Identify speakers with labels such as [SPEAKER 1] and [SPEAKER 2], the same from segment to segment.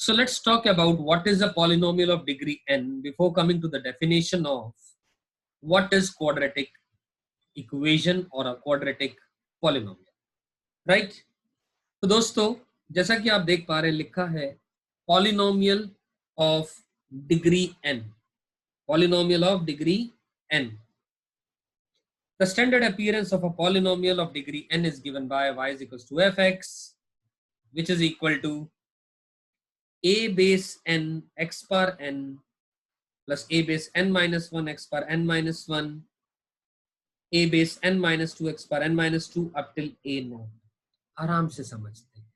[SPEAKER 1] So let's talk about what is a polynomial of degree n before coming to the definition of what is quadratic equation or a quadratic polynomial, right? तो दोस्तों जैसा कि आप देख पा रहे हैं लिखा है polynomial of degree n, polynomial of degree n. The standard appearance of a polynomial of degree n is given by y is equals to fx, which is equal to a base n x power n plus a base n minus 1 x power n minus 1 a base n minus 2 x power n minus 2 up till a not. आराम से समझते हैं.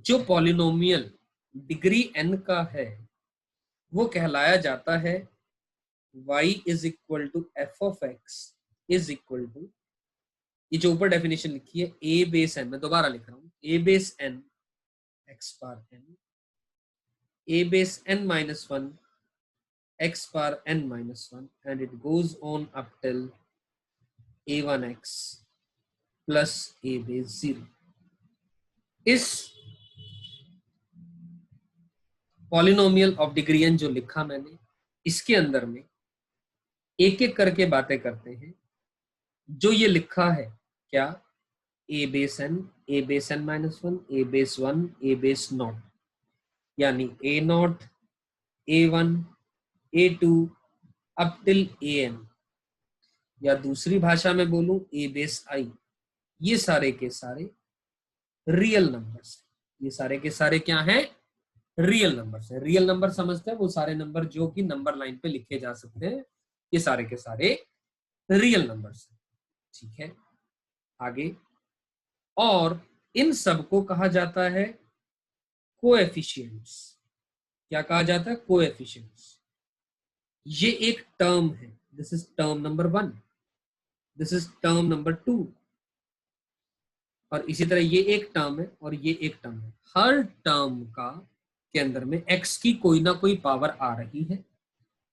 [SPEAKER 1] जो polynomial degree n का है वो कहलाया जाता है y is equal to F of X is equal to, ये जो ऊपर डेफिनेशन लिखी है a बेस n, मैं दोबारा लिख रहा हूं, a base n x power n a base n minus 1 x power n minus 1 and it goes on up till a1x plus a base 0. इस पॉलिनोमियल ऑफ डिग्री n जो लिखा मैंने, इसके अंदर में एक एक करके बातें करते हैं. जो ये लिखा है क्या, a base n minus 1 a base 1 a base not, यानी a not a1 a2 up till an, या दूसरी भाषा में बोलूं a बेस i. ये सारे के सारे रियल नंबर्स, ये सारे के सारे क्या हैं, रियल नंबर्स है. रियल नंबर समझते हैं वो सारे नंबर जो कि नंबर लाइन पे लिखे जा सकते हैं, ये सारे के सारे रियल नंबर्स हैं. ठीक है, आगे. और इन सब को कहा जाता है कोएफिशिएंट्स. क्या कहा जाता है, कोएफिशिएंट्स. ये एक टर्म है, this is term number 1, this is term number 2, और इसी तरह ये एक टर्म है और ये एक टर्म है. हर टर्म का के अंदर में x की कोई ना कोई पावर आ रही है.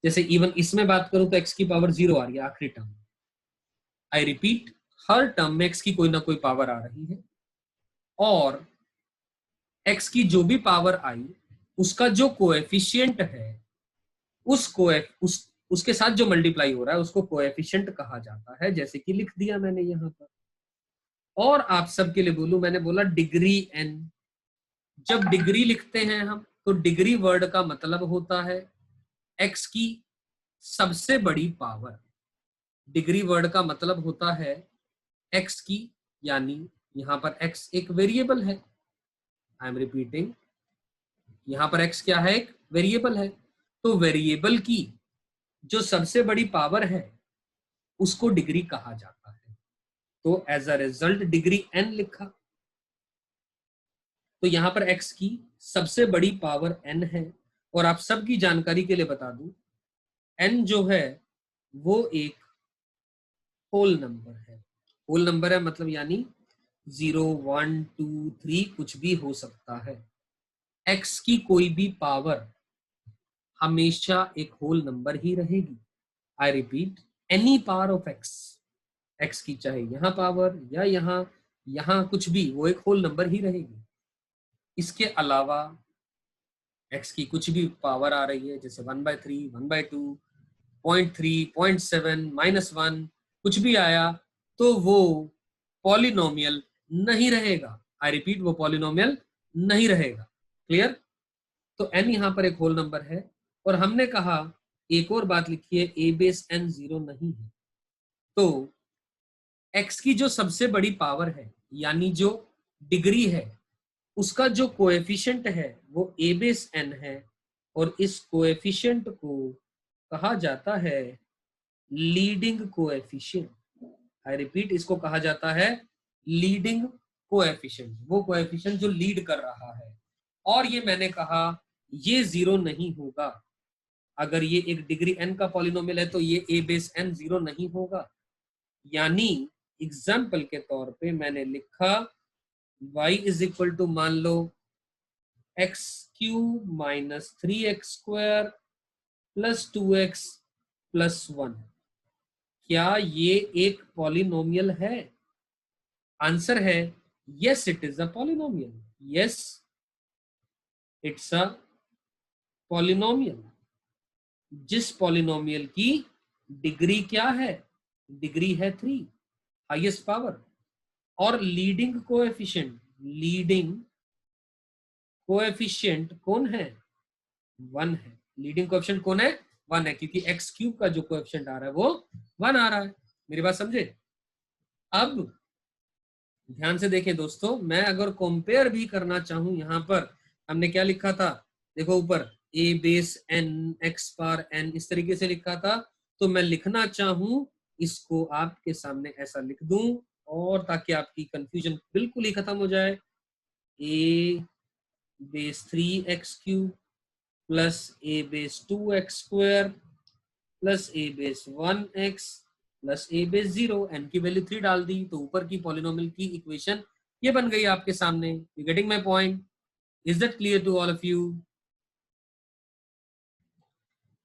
[SPEAKER 1] जैसे इवन इसमें बात करूं तो x की पावर 0 आ रही है आखिरी term. I repeat, her term में x की कोई ना कोई पावर आ रही है, और x की जो भी पावर आई उसका जो कोएफिशिएंट है उसके साथ जो मल्टीप्लाई हो रहा है उसको कोएफिशिएंट कहा जाता है, जैसे कि लिख दिया मैंने यहां पर. और आप सबके लिए बोलूं, मैंने बोला डिग्री n. जब डिग्री लिखते हैं हम तो डिग्री वर्ड का मतलब होता है x की सबसे बड़ी पावर. डिग्री वर्ड का मतलब होता है x की, यानी यहां पर x एक वेरिएबल है. आई एम रिपीटिंग, यहां पर x क्या है, एक वेरिएबल है. तो वेरिएबल की जो सबसे बड़ी पावर है उसको डिग्री कहा जाता है. तो as a result degree n लिखा. तो यहां पर x की सबसे बड़ी पावर n है. और आप सबकी जानकारी के लिए बता दूं, n जो है वो एक होल नंबर है. होल नंबर है मतलब यानी 0 1 2 3 कुछ भी हो सकता है. x की कोई भी पावर हमेशा एक होल नंबर ही रहेगी. I repeat, any power of x की चाहे यहां पावर या यहां कुछ भी, वो एक होल नंबर ही रहेगी. इसके अलावा x की कुछ भी पावर आ रही है, जैसे 1/3 1/2 0.3 0.7 -1 कुछ भी आया तो वो पॉलिनोमियल नहीं रहेगा. आई रिपीट, वो पॉलिनोमियल नहीं रहेगा. क्लियर. तो n यहां पर एक होल नंबर है. और हमने कहा एक और बात लिखी है, a बेस n 0 नहीं है. तो x की जो सबसे बड़ी पावर है यानी जो डिग्री है उसका जो कोएफिशिएंट है वो a बेस n है, और इस कोएफिशिएंट को कहा जाता है लीडिंग कोएफिशिएंट. आई रिपीट, इसको कहा जाता है लीडिंग कोएफिशिएंट, वो कोएफिशिएंट जो लीड कर रहा है. और ये मैंने कहा ये 0 नहीं होगा. अगर ये एक डिग्री n का पॉलिनोमियल है तो ये a बेस n 0 नहीं होगा. यानी एग्जाम्पल के तौर पे मैंने लिखा y इज इक्वल टू, मान लो x cube minus 3x square plus 2x plus 1. क्या ये एक पॉलिनोमियल है? आंसर है yes, it is a polynomial. Yes, it's a polynomial, जिस पॉलिनोमियल की डिग्री क्या है, डिग्री है 3, हाईएस्ट पावर, और लीडिंग कोएफिशिएंट कौन है, 1 है। लीडिंग कोएफिशिएंट कौन है, 1 है, क्योंकि एक्स क्यूब का जो कोएफिशिएंट आ रहा है वो 1 आ रहा है। मेरी बात समझे? अब ध्यान से देखें दोस्तों, मैं अगर कंपेयर भी करना चाहूं, यहां पर हमने क्या लिखा था, देखो ऊपर a base n x power n इस तरीके से लिखा था, तो मैं लिखना चाहूं इसको आपके सामने ऐसा लिख दूं, और ताकि आपकी कंफ्यूजन बिल्कुल ही खत्म हो जाए, a base 3x cube plus a base 2x square plus a base 1x plus a base 0, n की वैल्यू 3 डाल दी, तो ऊपर की पॉलिनोमियल की इक्वेशन ये बन गई आपके सामने। You getting my point? Is that clear to all of you?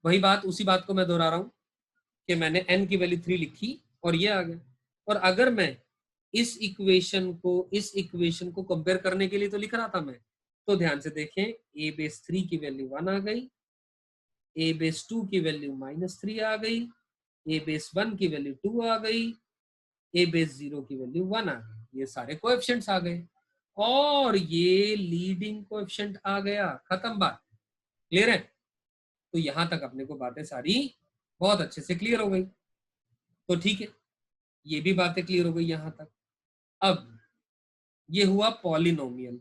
[SPEAKER 1] वही बात, उसी बात को मैं दोहरा रहा हूं कि मैंने n की वैल्यू 3 लिखी और ये आ गया। और अगर मैं इस इक्वेशन को कंपेयर करने के लिए तो लिख रहा था मैं, तो ध्यान से देखें, a बेस 3 की वैल्यू 1 आ गई, a बेस 2 की वैल्यू -3 आ गई, a बेस 1 की वैल्यू 2 आ गई, a बेस 0 की वैल्यू 1 आ गई। ये सारे कोएफिशिएंट्स आ गए और ये लीडिंग कोएफिशिएंट आ गया। खत्म बात, क्लियर है? तो यहां तक अपने को बातें सारी बहुत अच्छे से क्लियर हो गई। तो ठीक है, ये भी बातें क्लियर हो गई यहां तक। अब ये हुआ पॉलिनोमियल।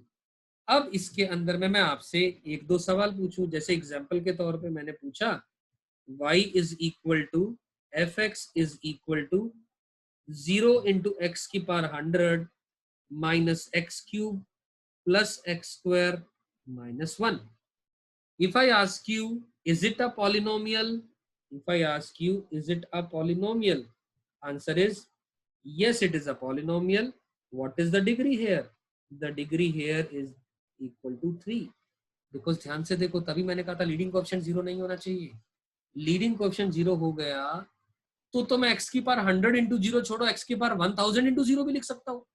[SPEAKER 1] अब इसके अंदर में मैं आपसे एक दो सवाल पूछूं, जैसे एग्जांपल के तौर पे मैंने पूछा y is equal to F x is equal to 0 into x की power 100 minus x cube plus x square minus 1। If I ask you, is it a polynomial? If I ask you, is it a polynomial? Answer is yes, it is a polynomial. What is the degree here? The degree here is equal to 3. Because ध्यान से देखो, तभी मैंने कहा था leading coefficient 0 नहीं होना चाहिए। लीडिंग कोएफिशिएंट 0 हो गया तो मैं x की पावर 100 इंटू 0 छोड़ो, x की पावर 1000 इंटू 0 भी लिख सकता हूँ,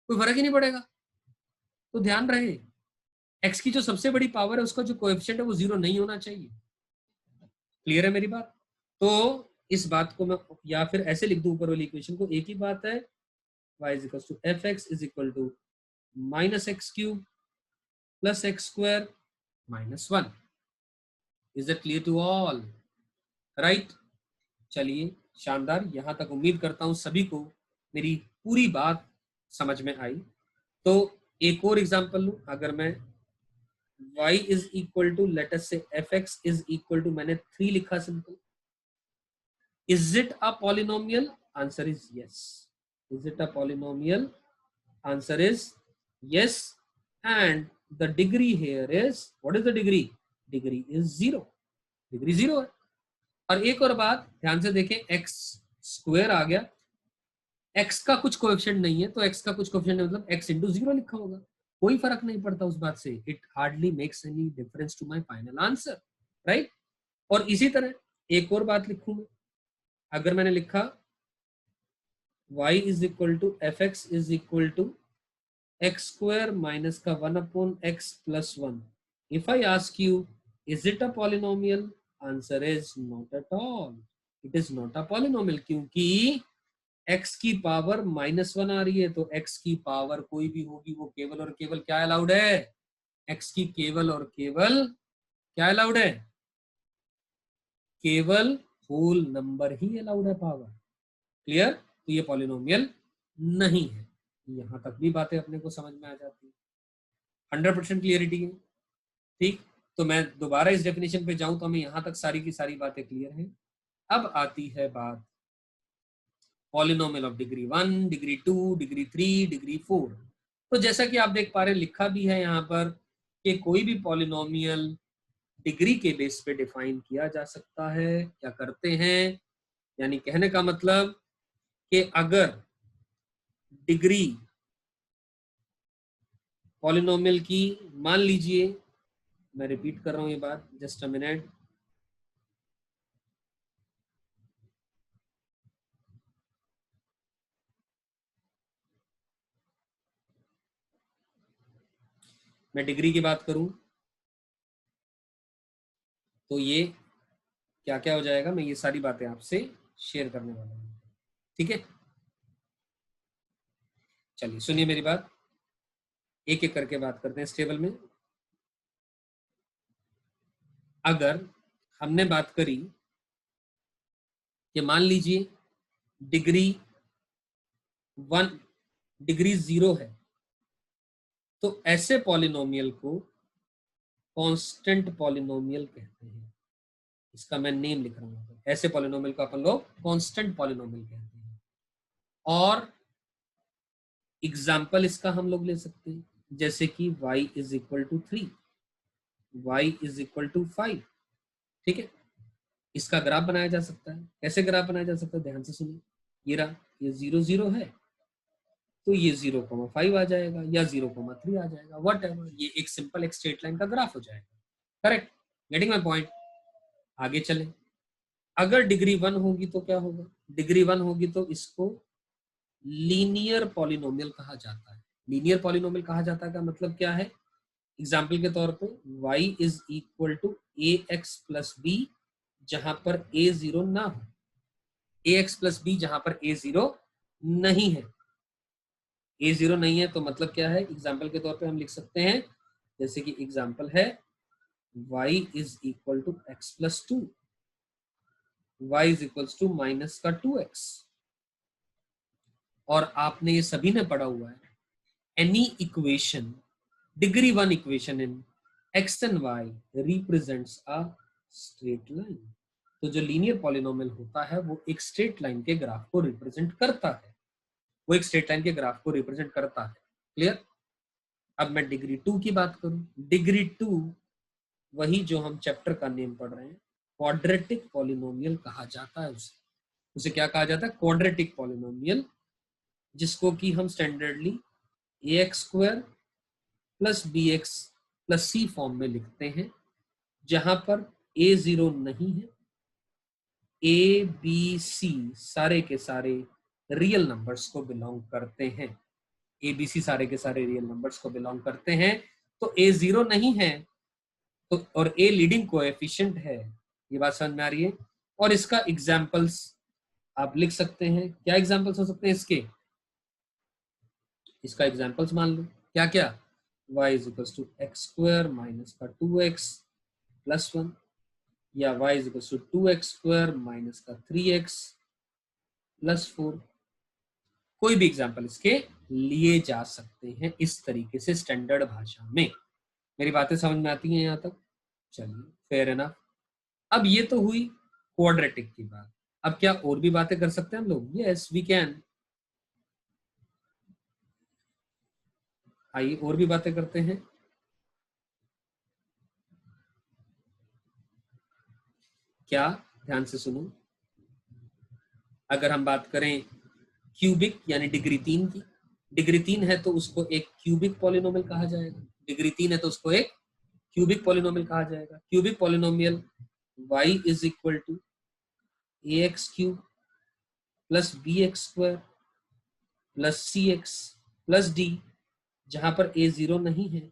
[SPEAKER 1] कोई फर्क ही नहीं पड़ेगा। तो ध्यान रहे, x की जो सबसे बड़ी पावर है उसका जो कोएफिशिएंट है वो 0 नहीं होना चाहिए। क्लियर है मेरी बात? तो इस बात को मैं या फिर ऐसे लिख दूं ऊपर वाली इक्वेशन को, एक ही बात है, y is equal to F x is equal to minus x cube plus x square minus 1। Is it clear to all? Right, चलिए शानदार। यहां तक उम्मीद करता हूं सभी को मेरी पूरी बात समझ में आई। तो एक और एग्जांपल लूं, अगर मैं y is equal to let us say f x is equal to, मैंने 3 लिखा simple, is it a polynomial? Answer is yes. Is it a polynomial? Answer is yes. And the degree here is, what is the degree? Degree is 0. Degree 0 है। और एक और बात ध्यान से देखें, x स्क्वायर आ गया, x का कुछ कोएफिशिएंट नहीं है, तो x का कुछ कोएफिशिएंट मतलब x इंटू 0 लिखा होगा, कोई फर्क नहीं पड़ता उस बात से। It hardly makes any difference to my final answer, right? और इसी तरह एक और बात लिखूं मैं, अगर मैंने लिखा y is equal to F x is equal to X square minus का 1 upon X plus 1। If I ask you, is it a polynomial? Answer is not at all, it is not a polynomial, क्योंकि x की power -1 आ रही है, तो x की power कोई भी होगी वो केवल और केवल क्या अलाउड है, x की केवल और केवल क्या अलाउड है, केवल होल नंबर ही अलाउड है पावर। क्लियर? तो ये पॉलिनोमियल नहीं है। यहां तक भी बातें अपने को समझ में आ जाती है, 100% क्लियरिटी है। ठीक, तो मैं दोबारा इस डेफिनेशन पे जाऊं तो हमें यहां तक सारी की सारी बातें क्लियर हैं। अब आती है बात polynomial of degree 1, degree 2, degree 3, degree 4। तो जैसा कि आप देख पा रहे हैं, लिखा भी है यहाँ पर कि कोई भी पॉलिनोमियल डिग्री के बेस पे डिफाइन किया जा सकता है। क्या करते हैं, यानी कहने का मतलब कि अगर डिग्री पॉलिनोमियल की, मान लीजिए, मैं रिपीट कर रहा हूं ये बात, जस्ट अ मिनट, मैं डिग्री की बात करूं तो ये क्या क्या हो जाएगा, मैं ये सारी बातें आपसे शेयर करने वाला हूँ, ठीक है। चलिए सुनिए मेरी बात, एक एक करके बात करते हैं इस टेबल में। अगर हमने बात करी कि मान लीजिए डिग्री 1 डिग्री 0 है, तो ऐसे पॉलिनोमियल को कांस्टेंट पॉलिनोमियल कहते हैं। इसका मैं नेम लिख रहा हूं, ऐसे पॉलिनोमियल को अपन लोग कांस्टेंट पॉलिनोमियल कहते हैं। और एग्जाम्पल इसका हम लोग ले सकते हैं, जैसे कि y is equal to 3, y is equal to 5, ठीक है। इसका ग्राफ बनाया जा सकता है। कैसे ग्राफ बनाया जा सकता है, ध्यान से सुनिए। ये रहा, ये 0 0 है, तो ये 0,5 आ जाएगा या 0,3 आ जाएगा, वट एवर, ये एक सिंपल एक स्ट्रेट लाइन का ग्राफ हो जाएगा। Correct, getting my point. आगे चले, अगर डिग्री 1 होगी तो क्या होगा, डिग्री 1 होगी तो इसको लीनियर पॉलिनोमियल कहा जाता है। लीनियर पॉलिनोमियल कहा जाता है का मतलब क्या है, एग्जाम्पल के तौर पे y is equal to A X plus B, जहां पर a 0 ना हो, ए एक्स प्लस बी जहां पर a 0 नहीं है। a 0 नहीं है तो मतलब क्या है, एग्जाम्पल के तौर पे हम लिख सकते हैं, जैसे कि एग्जाम्पल है y is equal to X plus 2, y is equal to minus का 2x। और आपने ये सभी ने पढ़ा हुआ है, any equation degree 1 equation in x and y represents a straight line. तो जो लीनियर पॉलिनोमियल होता है वो एक स्ट्रेट लाइन के ग्राफ को रिप्रेजेंट करता है, वो एक स्ट्रेट लाइन के ग्राफ को रिप्रेजेंट करता है। क्लियर। अब मैं डिग्री 2 की बात करूं, डिग्री 2 वही जो हम चैप्टर का नेम पढ़ रहे हैं, क्वाड्रेटिक पॉलिनोमियल कहा जाता है। उसे उसे क्या कहा जाता है, क्वाड्रेटिक पॉलिनोमियल, जिसको कि हम standardly a x square plus B x plus c form में लिखते हैं, जहां पर ए 0 नहीं है, ए बी सी सारे के सारे रियल नंबर्स को बिलोंग करते हैं, ए बी सी सारे के सारे रियल नंबर्स को बिलोंग करते हैं। तो ए 0 नहीं है तो, और ए लीडिंग कोएफिशिएंट है, ये बात समझ में आ रही है। और इसका एग्जांपल्स आप लिख सकते हैं, क्या एग्जांपल्स हो सकते हैं इसके, इसका एग्जांपल्स मान लो क्या क्या, y is equal to X square minus का 2x प्लस 1, या y is equal to 2x square minus का 3x प्लस 4। कोई भी एग्जांपल इसके लिए जा सकते हैं इस तरीके से स्टैंडर्ड भाषा में। मेरी बातें समझ में आती हैं यहाँ तक, चलिए फेयर एनफ। अब ये तो हुई क्वाड्रेटिक की बात, अब क्या और भी बातें कर सकते हैं हम लोग, यस वी कैन। आइए और भी बातें करते हैं। क्या, ध्यान से सुनो, अगर हम बात करें क्यूबिक यानी डिग्री 3 की, डिग्री 3 है तो उसको एक क्यूबिक पॉलिनोमियल कहा जाएगा, डिग्री 3 है तो उसको एक क्यूबिक पॉलिनोमियल कहा जाएगा। Cubic polynomial y is equal to A X cube plus B X square plus C X plus D, जहां पर a 0 नहीं है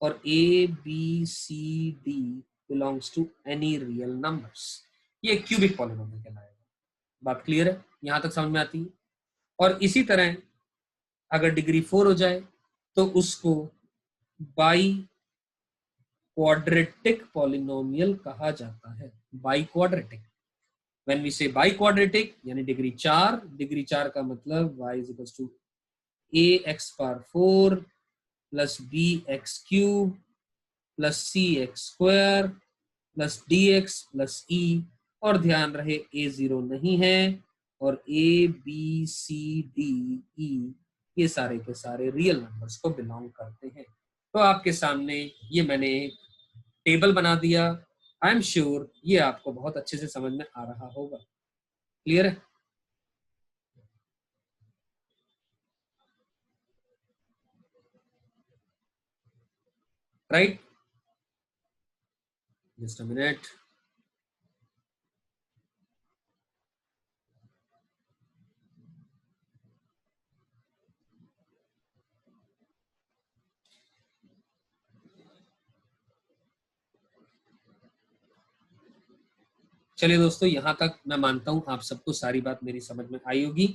[SPEAKER 1] और a b c d belongs to any real numbers, ये क्यूबिक पॉलिनोमियल कहलाएगा। बात क्लियर है, यहां तक समझ में आती है। और इसी तरह अगर डिग्री 4 हो जाए तो उसको बाई क्वाड्रेटिक पॉलिनोमियल कहा जाता है, biquadratic. When we say biquadratic यानी डिग्री 4, डिग्री 4 का मतलब y is equal to A x power 4 plus B x cube plus C x square plus d x plus e. और ध्यान रहे ए 0 नहीं है और ए बी सी डी ई ये सारे के सारे रियल नंबर्स को बिलोंग करते हैं। तो आपके सामने ये मैंने टेबल बना दिया, आई एम श्योर ये आपको बहुत अच्छे से समझ में आ रहा होगा। क्लियर है, राइट, जस्ट अ मिनट। चलिए दोस्तों, यहाँ तक मैं मानता हूँ आप सबको सारी बात मेरी समझ में आई होगी।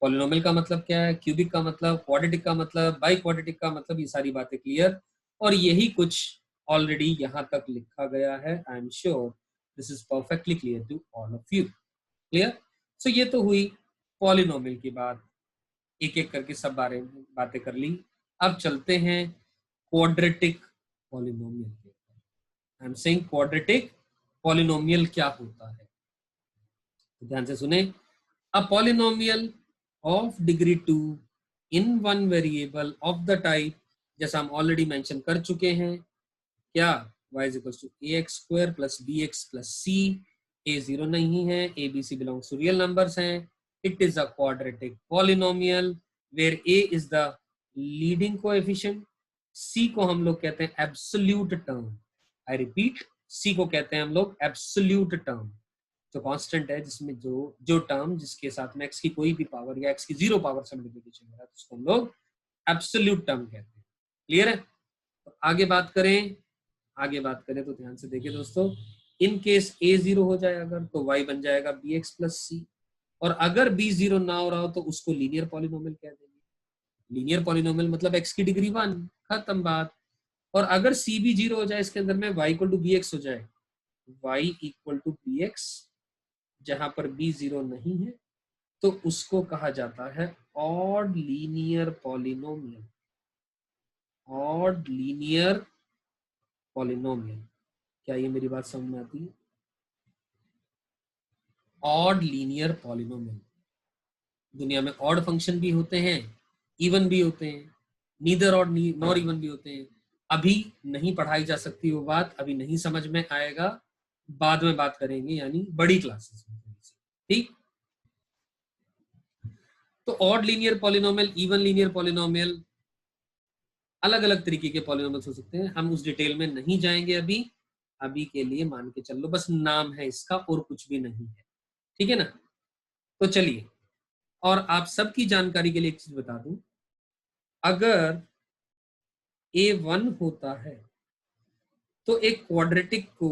[SPEAKER 1] पॉलिनोमियल का मतलब क्या है, क्यूबिक का मतलब, क्वाड्रेटिक का मतलब, बाई क्वाड्रेटिक का मतलब, ये सारी बातें क्लियर। और यही कुछ ऑलरेडी यहाँ तक लिखा गया है। I am sure this is perfectly clear to all of you. Clear? So ये तो हुई पॉलिनोमियल की बात, एक एक करके सब बारे में बातें कर ली। अब चलते हैं क्वाड्रेटिक पॉलिनोमियल के। I am saying quadratic polynomial क्या होता है, तो ध्यान से सुने। A polynomial of degree 2 in one variable of the type, जैसा हम ऑलरेडी मेंशन कर चुके हैं, क्या y is equal to A x square plus B x plus c. A zero नहीं है, a b c belongs to real numbers हैं। It is a quadratic polynomial where a is the leading coefficient, सी को हम लोग कहते हैं absolute term. I repeat, सी को कहते हैं हम लोग एब्सोल्यूट टर्म, जो कांस्टेंट है, जिसमें जो जो टर्म जिसके साथ में x की कोई भी पावर या x की जीरो पावर से मल्टीप्लिकेशन हो रहा है, उसको हम लोग एब्सोल्यूट टर्म कहते हैं। क्लियर है? तो आगे बात करें तो ध्यान से देखिए दोस्तों, इन केस a जीरो हो जाए अगर, तो y बन जाएगा बी एक्स प्लस सी। और अगर b जीरो ना हो रहा हो तो उसको लीनियर पॉलिनोमियल कह देंगे। लीनियर पॉलिनोमियल मतलब x की डिग्री 1, खत्म बात। और अगर c भी जीरो हो जाए इसके अंदर में, y equal to B X हो जाए, y equal to B X, जहां पर b जीरो नहीं है, तो उसको कहा जाता है odd linear polynomial. Odd linear polynomial. क्या ये मेरी बात समझ में आती है? Odd linear polynomial. दुनिया में ऑड फंक्शन भी होते हैं, इवन भी होते हैं, नीदर ऑड नॉर इवन भी होते हैं। अभी नहीं पढ़ाई जा सकती वो बात, अभी नहीं समझ में आएगा, बाद में बात करेंगे, यानी बड़ी क्लासेस में। ठीक? तो odd linear polynomial, even linear polynomial, अलग अलग तरीके के पॉलिनोमियल्स हो सकते हैं, हम उस डिटेल में नहीं जाएंगे अभी। अभी के लिए मान के चल लो बस नाम है इसका, और कुछ भी नहीं है। ठीक है ना? तो चलिए, और आप सबकी जानकारी के लिए एक चीज बता दूं, अगर A1 होता है तो एक क्वाड्रेटिक को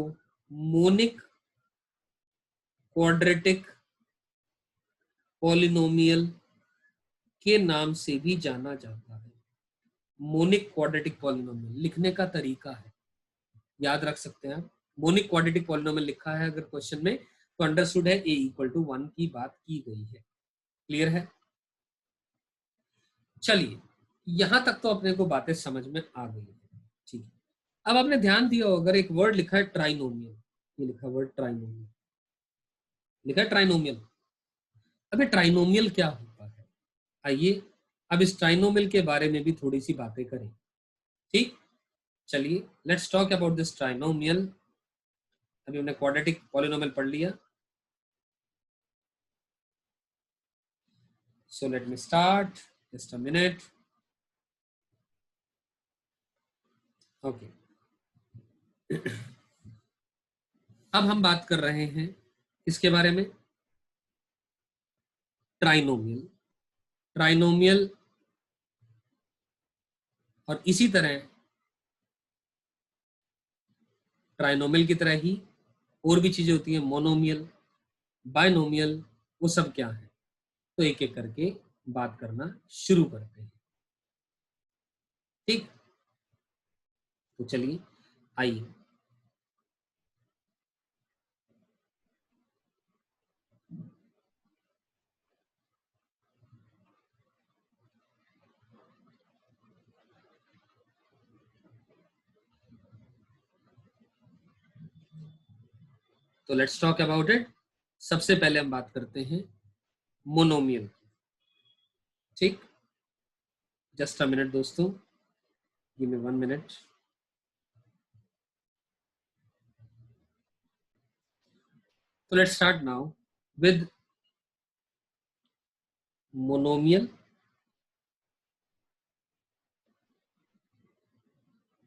[SPEAKER 1] मोनिक क्वाड्रेटिक पॉलिनोमियल के नाम से भी जाना जाता है। मोनिक क्वाड्रेटिक पॉलिनोमियल लिखने का तरीका है, याद रख सकते हैं आप। मोनिक क्वाड्रेटिक पॉलिनोमियल लिखा है अगर क्वेश्चन में, तो अंडरस्टूड है a इक्वल टू 1 की बात की गई है। क्लियर है? चलिए, यहां तक तो अपने को बातें समझ में आ गई है। ठीक है, अब आपने ध्यान दिया अगर एक वर्ड लिखा है ट्राइनोमियल, ये लिखा वर्ड ट्राइनोमियल, लिखा है ट्राइनोमियल। अब ये ट्राइनोमियल क्या होता है, आइए अब इस ट्राइनोमियल के बारे में भी थोड़ी सी बातें करें। ठीक, चलिए let's talk about this trinomial. अभी हमने क्वाड्रेटिक पॉलिनोमियल पढ़ लिया, so let me start, just a minute. Okay. अब हम बात कर रहे हैं इसके बारे में, ट्राइनोमियल। ट्राइनोमियल, और इसी तरह ट्राइनोमियल की तरह ही और भी चीजें होती हैं, मोनोमियल, बायनोमियल, वो सब क्या है, तो एक एक करके बात करना शुरू करते हैं। ठीक, तो चलिए आइए। तो लेट्स टॉक अबाउट इट। सबसे पहले हम बात करते हैं मोनोमियल। ठीक, जस्ट अ मिनट दोस्तों, give me 1 minute. So let's start now with monomial,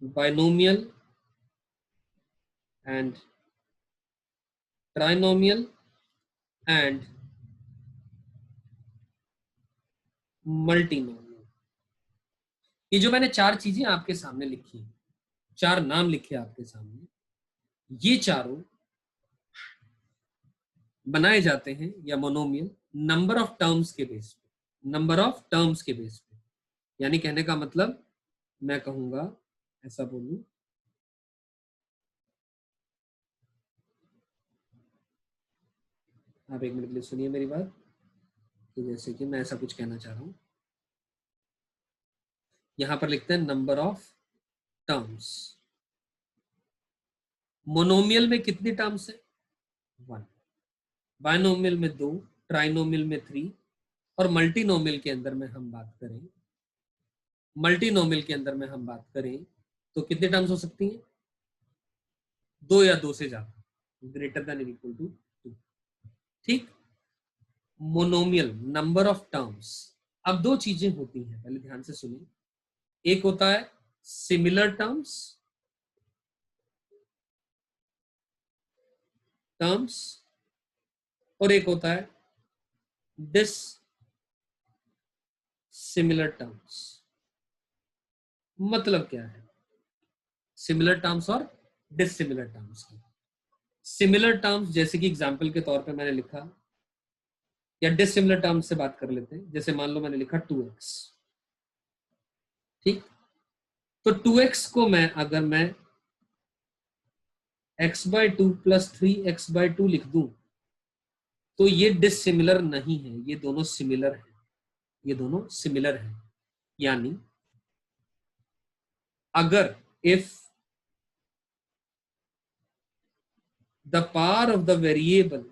[SPEAKER 1] binomial and trinomial and multinomial। ये जो मैंने चार चीजें आपके सामने लिखी, चार नाम लिखे आपके सामने, ये चारों बनाए जाते हैं या मोनोमियल नंबर ऑफ टर्म्स के बेस पे, नंबर ऑफ टर्म्स के बेस पे। यानी कहने का मतलब मैं कहूंगा, ऐसा बोलूं, आप एक मिनट के लिए सुनिए मेरी बात, कि जैसे कि मैं ऐसा कुछ कहना चाह रहा हूं, यहां पर लिखते हैं नंबर ऑफ टर्म्स। मोनोमियल में कितनी टर्म्स है? 1। बायनोमियल में 2, ट्राइनोमियल में 3, और मल्टीनोमियल के अंदर में हम बात करें, मल्टीनोमियल के अंदर में हम बात करें तो कितने टर्म्स हो सकती हैं? 2 या 2 से ज्यादा, ग्रेटर देन इक्वल टू 2। ठीक। मोनोमियल नंबर ऑफ टर्म्स, अब दो चीजें होती हैं, पहले ध्यान से सुनिए। एक होता है सिमिलर टर्म्स, टर्म्स, और एक होता है डिस सिमिलर टर्म्स। मतलब क्या है सिमिलर टर्म्स और डिसिमिलर टर्म्स की? सिमिलर टर्म्स जैसे कि एग्जांपल के तौर पे मैंने लिखा, या डिसिमिलर टर्म्स से बात कर लेते हैं, जैसे मान लो मैंने लिखा 2x। ठीक। तो 2x को मैं अगर मैं x/2 + 3x/2 लिख दूं तो ये डिसिमिलर नहीं है, ये दोनों सिमिलर है, ये दोनों सिमिलर है। यानी अगर if the power of the variable,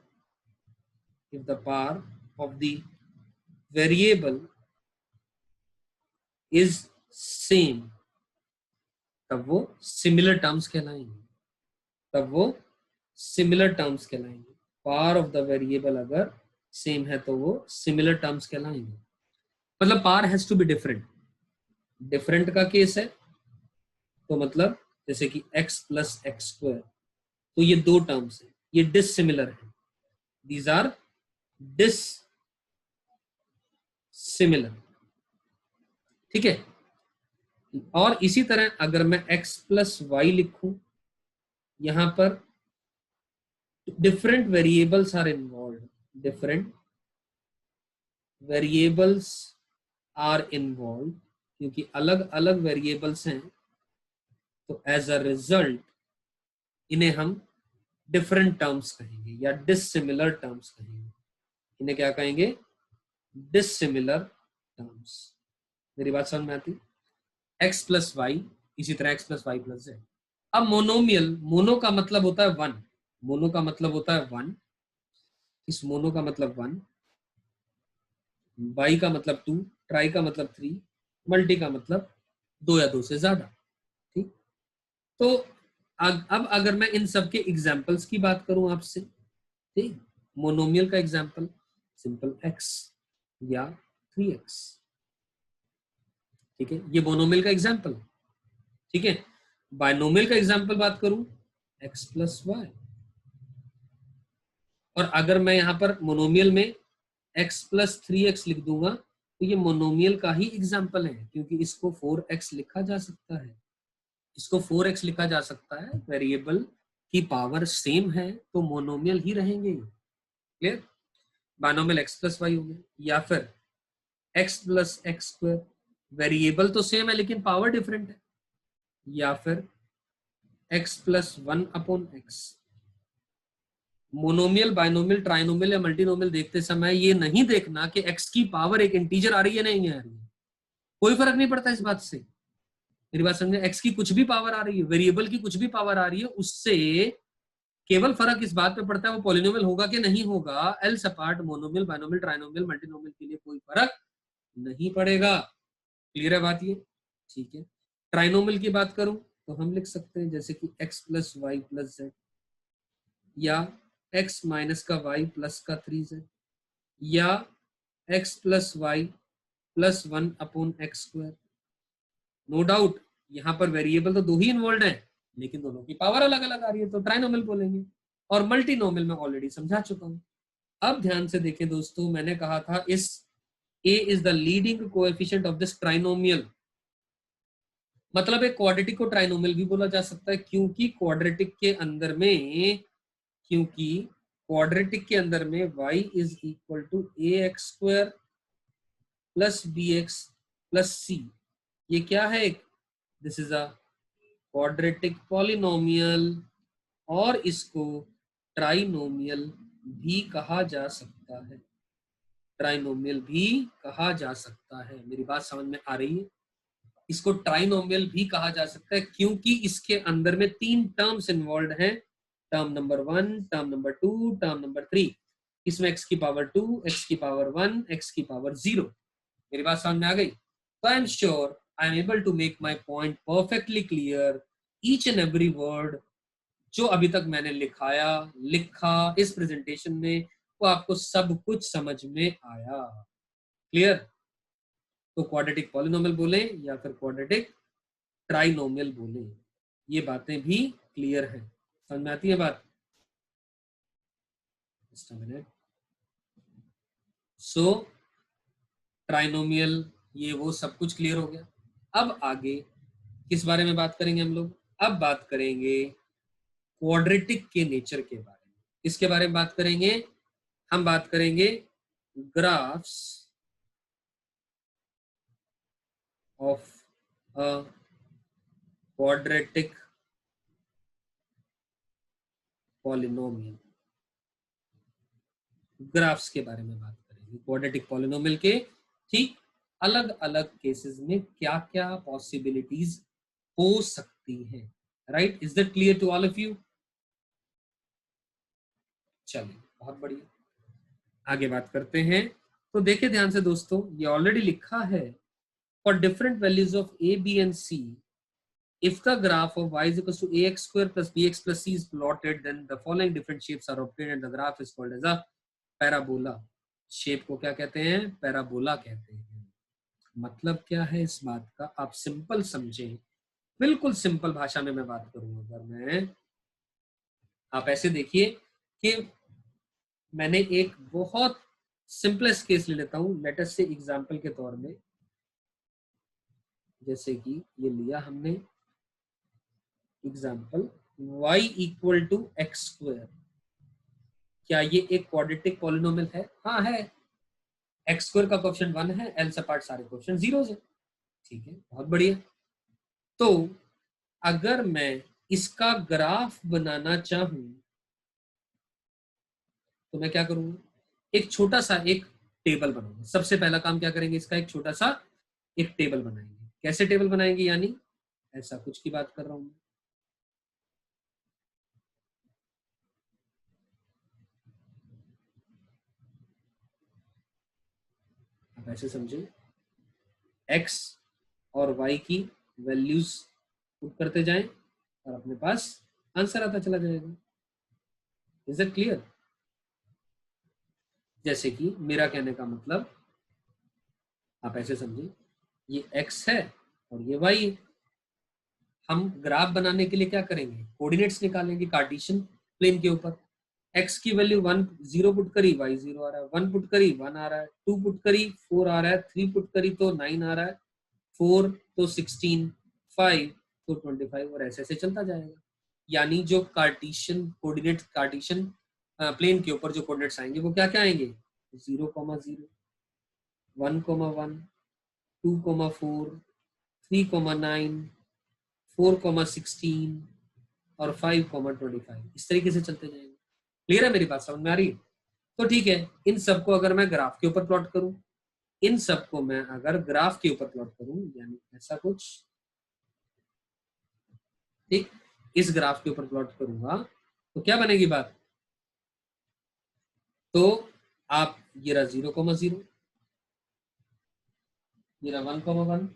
[SPEAKER 1] if the power of the variable is same, तब वो सिमिलर टर्म्स कहलाएंगे, तब वो सिमिलर टर्म्स कहलाएंगे। पावर ऑफ द वेरिएबल अगर सेम है तो वो सिमिलर टर्म्स कहलाएंगे। मतलब power has to be different. Different का केस है तो मतलब जैसे कि x + x², तो ये दो टर्म्स है, ये डिसिमिलर है, दीज आर डिसिमिलर। ठीक है। और इसी तरह अगर मैं x + y लिखूं, यहां पर different variables are involve, different variables are involve, क्योंकि अलग अलग वेरिएबल्स हैं, तो एज अ रिजल्ट इन्हें हम डिफरेंट टर्म्स कहेंगे या डिसिमिलर टर्म्स कहेंगे। इन्हें क्या कहेंगे? Dissimilar terms. मेरी बात समझ में आती? x + y, इसी तरह x + y + z। अब मोनोमियल, मोनो का मतलब होता है 1, मोनो का मतलब होता है 1, इस मोनो का मतलब 1, बाई का मतलब 2, ट्राई का मतलब 3, मल्टी का मतलब 2 या 2 से ज्यादा। ठीक। तो अब अगर मैं इन सब के एग्जाम्पल्स की बात करूं आपसे, ठीक, मोनोमियल का एग्जाम्पल सिंपल x या 3x। ठीक है, ये मोनोमियल का एग्जाम्पल। ठीक है। बायनोमियल का एग्जाम्पल बात करूं x + y, और अगर मैं यहां पर मोनोमियल में x + 3x लिख दूंगा तो ये मोनोमियल का ही एग्जाम्पल है, क्योंकि इसको 4x लिखा जा सकता है, इसको 4x लिखा जा सकता है, वेरिएबल की पावर सेम है तो मोनोमियल ही रहेंगे। क्लियर? बायनोमियल x + y हो गया, या फिर x + x², वेरिएबल तो सेम है लेकिन पावर डिफरेंट है, या फिर x + 1/x। Monomial, binomial, trinomial या मल्टीनोमियल देखते समय ये नहीं देखना कि x की पावर एक इंटीजर आ रही है नहीं आ रही है, कोई फर्क नहीं पड़ता इस बात से। मेरी बात समझे? x की कुछ भी पावर आ रही है, वेरिएबल की कुछ भी पावर आ रही है, उससे केवल फर्क इस बात पे पड़ता है वो पॉलिनोमियल होगा कि नहीं होगा। Else apart monomial, binomial, trinomial, multinomial के लिए कोई फर्क नहीं पड़ेगा। क्लियर है बात ये? ठीक है। ट्राइनोमियल की बात करूं तो हम लिख सकते हैं जैसे कि x + y + z, या x - का y + का 3z, या x + y + 1/x²। No doubt यहाँ पर वेरिएबल तो दो ही इन्वॉल्व है, लेकिन दोनों की पावर अलग अलग आ रही है, तो ट्राइनोमियल बोलेंगे। और मल्टीनोमियल में ऑलरेडी समझा चुका हूं। अब ध्यान से देखें दोस्तों, मैंने कहा था इस a is the leading coefficient of this trinomial, मतलब एक क्वाड्रेटिक को ट्राइनोमियल भी बोला जा सकता है, क्योंकि क्वाड्रेटिक के अंदर में, क्योंकि क्वाड्रेटिक के अंदर में y is equal to ax² plus bx plus c, ये क्या है? एक this is a quadratic polynomial, और इसको ट्राइनोमियल भी कहा जा सकता है। ट्राइनोमियल भी कहा जा सकता है। मेरी बात समझ में आ रही है? इसको ट्राइनोमियल भी कहा जा सकता है क्योंकि इसके अंदर में 3 टर्म्स इन्वॉल्व हैं। Term number 1, term number 2, term number 3। इसमें x की पावर 2, x की पावर 1, x की पावर 0। मेरी बात समझ में आ गई? तो I am sure I am able to make my point perfectly clear. Each and every word जो अभी तक मैंने लिखा इस प्रेजेंटेशन में, वो आपको सब कुछ समझ में आया। क्लियर? तो क्वाड्रेटिक पॉलिनोमियल बोले या फिर क्वाड्रेटिक ट्राइनोमियल बोले, ये बातें भी क्लियर है। समझ में आती है बात? सो ट्राइनोमियल, ये वो सब कुछ क्लियर हो गया। अब आगे किस बारे में बात करेंगे हम लोग? अब बात करेंगे क्वाड्रेटिक के नेचर के बारे में। किसके बारे में बात करेंगे? हम बात करेंगे graphs of a quadratic polynomial. Graphs के बारे में बात करेंगे क्वाड्रेटिक पॉलिनोमियल के। ठीक, अलग अलग केसेस में क्या क्या पॉसिबिलिटीज हो सकती है। Right? Is that clear to all of you? चलिए, बहुत बढ़िया, आगे बात करते हैं। तो देखिए ध्यान से दोस्तों, ये ऑलरेडी लिखा है, for different values of a, b and c, if the graph of y is equals to ax² plus bx plus c is plotted, then the following different shapes are obtained and the graph is called as a parabola. Shape को क्या कहते हैं? Parabola कहते हैं। मतलब क्या है इस बात का? आप सिंपल समझें, बिल्कुल सिंपल भाषा में मैं बात करूं अगर मैं, आप ऐसे देखिए कि मैंने एक बहुत सिंपलेस्ट केस ले लेता हूं, लेटेस्ट से एग्जांपल के तौर में, जैसे कि ये लिया हमने example y equal to x²। क्या ये एक क्वाड्रेटिक पॉलिनोमियल है? हाँ है। x² का कोएफिशिएंट 1 है, l से पार्ट सारे कोएफिशिएंट 0 है। ठीक है, बहुत बढ़िया। तो अगर मैं इसका ग्राफ बनाना चाहूं तो मैं क्या करूंगा? एक छोटा सा एक टेबल बनाऊंगा। सबसे पहला काम क्या करेंगे? इसका एक छोटा सा एक टेबल बनाएंगे। कैसे टेबल बनाएंगे? यानी ऐसा कुछ की बात कर रहा हूं। आप ऐसे समझे, x और y की वैल्यूज पुट करते जाएं और अपने पास आंसर आता चला जाएगा। Is it clear? जैसे कि मेरा कहने का मतलब, आप ऐसे समझे, ये x है और ये y है। हम ग्राफ बनाने के लिए क्या करेंगे? कोऑर्डिनेट्स निकालेंगे कार्टेशियन प्लेन के ऊपर। x की वैल्यू 1 0 पुट करी, y 0 आ रहा है, 1 पुट करी 1 आ रहा है, 2 पुट करी 4 आ रहा है, 3 पुट करी तो 9 आ रहा है, 4 तो 16, 5 तो 25, और ऐसे ऐसे चलता जाएगा। यानी जो कार्टेशियन कोऑर्डिनेट, कार्टेशियन प्लेन के ऊपर जो कोऑर्डिनेट्स आएंगे वो क्या क्या आएंगे? 0, 0, 1, 1, 2, 4, 3, 9, 4, 16 और 5, 25, इस तरीके से चलते जाएंगे। क्लियर है? मेरी बात समझ में आ रही है? तो ठीक है, इन सबको अगर मैं ग्राफ के ऊपर प्लॉट करूं, इन सबको मैं अगर ग्राफ के ऊपर प्लॉट करूं, यानी ऐसा कुछ, ठीक, इस ग्राफ के ऊपर प्लॉट करूंगा तो क्या बनेगी बात? तो आप ये रहा 0, 0, ये रहा 1, 1,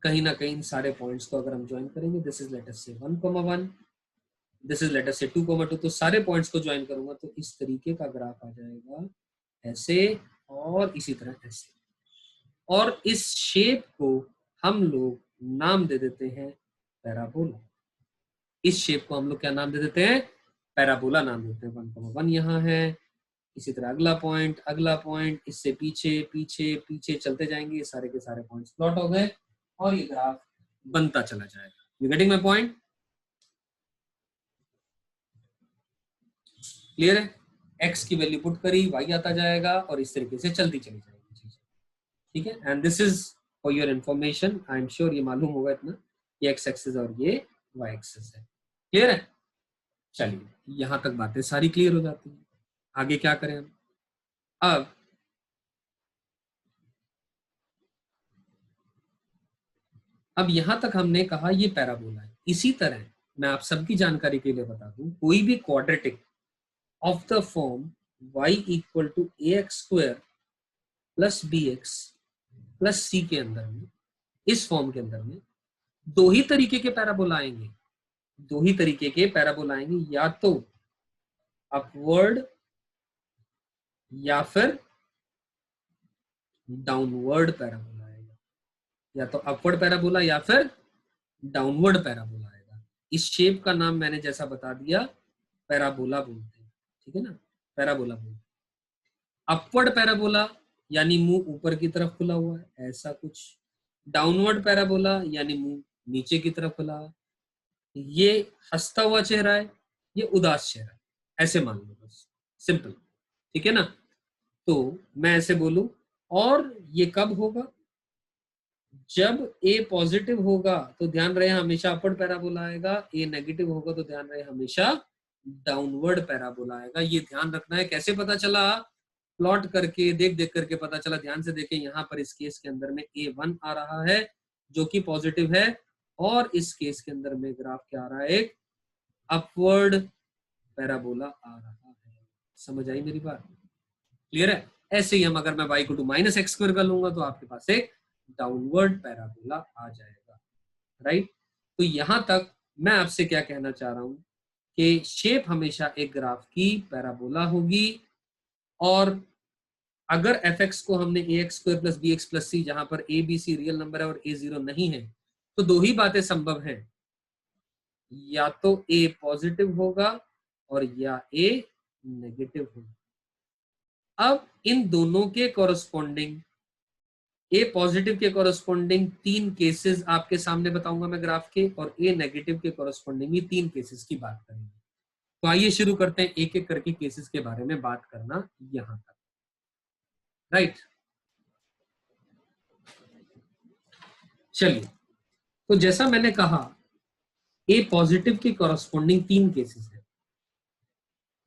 [SPEAKER 1] कहीं ना कहीं इन सारे पॉइंट्स को अगर हम ज्वाइन करेंगे, दिस इज लेट अस से 1, 1, दिस इज लेट अस से 2, 2, तो सारे पॉइंट्स को ज्वाइन करूंगा तो इस तरीके का ग्राफ आ जाएगा, ऐसे और इसी तरह ऐसे। और इस शेप को हम लोग नाम दे देते हैं पैराबोला। इस शेप को हम लोग क्या नाम दे देते हैं? पैराबोला नाम देते हैं। 1, 1 यहाँ है, इसी तरह अगला पॉइंट, इससे पीछे पीछे पीछे चलते जाएंगे, ये सारे के सारे पॉइंट्स प्लॉट हो गए और ये ग्राफ बनता चला जाएगा। You getting my point? Clear है? x की वैल्यू पुट करी, y आता जाएगा और इस तरीके से चलती चली जाएगी चीज, ठीक है। And this is for your information, I am sure ये मालूम होगा इतना, ये x एक्सिस और ये y एक्सिस है। क्लियर है? चलिए यहां तक बातें सारी क्लियर हो जाती हैं। आगे क्या करें हम? अब यहां तक हमने कहा ये पैराबोला है। इसी तरह मैं आप सबकी जानकारी के लिए बता दूं, कोई भी quadratic of the form y equal to A x square plus B x plus c के अंदर में, इस फॉर्म के अंदर में दो ही तरीके के पैराबोला आएंगे, दो ही तरीके के पैराबोला आएंगे, या तो अपवर्ड या फिर डाउनवर्ड पैराबोला आएगा, या तो अपवर्ड पैराबोला या फिर डाउनवर्ड पैराबोला आएगा। इस शेप का नाम मैंने जैसा बता दिया पैराबोला बोलते हैं, ठीक है ना, पैराबोला बोलते हैं। अपवर्ड पैराबोला यानी मुंह ऊपर की तरफ खुला हुआ है, ऐसा कुछ। डाउनवर्ड पैराबोला यानी मुंह नीचे की तरफ खुला है। ये हंसता हुआ चेहरा है, ये उदास चेहरा है, ऐसे मान लो बस, सिंपल, ठीक है ना। तो मैं ऐसे बोलूं, और ये कब होगा? जब a पॉजिटिव होगा तो ध्यान रहे हमेशा अपवर्ड पैराबोला आएगा, a नेगेटिव होगा तो ध्यान रहे हमेशा डाउनवर्ड पैराबोला आएगा। ये ध्यान रखना है। कैसे पता चला? प्लॉट करके, देख देख करके पता चला। ध्यान से देखें, यहाँ पर इस केस के अंदर में a1 आ रहा है जो कि पॉजिटिव है, और इस केस के अंदर में ग्राफ क्या आ रहा है? एक अपवर्ड पैराबोला आ रहा है। समझ आई मेरी बात? क्लियर है? ऐसे ही हम अगर मैं y को टू माइनस एक्स स्क्वायर कर लूंगा तो आपके पास एक डाउनवर्ड पैराबोला आ जाएगा, राइट। तो यहां तक मैं आपसे क्या कहना चाह रहा हूं कि शेप हमेशा एक ग्राफ की पैराबोला होगी, और अगर fx को हमने ax square plus B x plus c, जहां पर a b c real number है और a जीरो नहीं है, तो दो ही बातें संभव है, या तो a पॉजिटिव होगा और या a नेगेटिव होगा। अब इन दोनों के कॉरस्पॉन्डिंग, ए पॉजिटिव के कॉरस्पॉन्डिंग तीन केसेस आपके सामने बताऊंगा मैं ग्राफ के, और ए नेगेटिव के कॉरस्पॉन्डिंग भी तीन केसेस की बात करेंगे। तो आइए शुरू करते हैं एक एक करके केसेस के बारे में बात करना यहां तक, राइट। चलिए, तो जैसा मैंने कहा ए पॉजिटिव के कॉरस्पॉन्डिंग तीन केसेस है।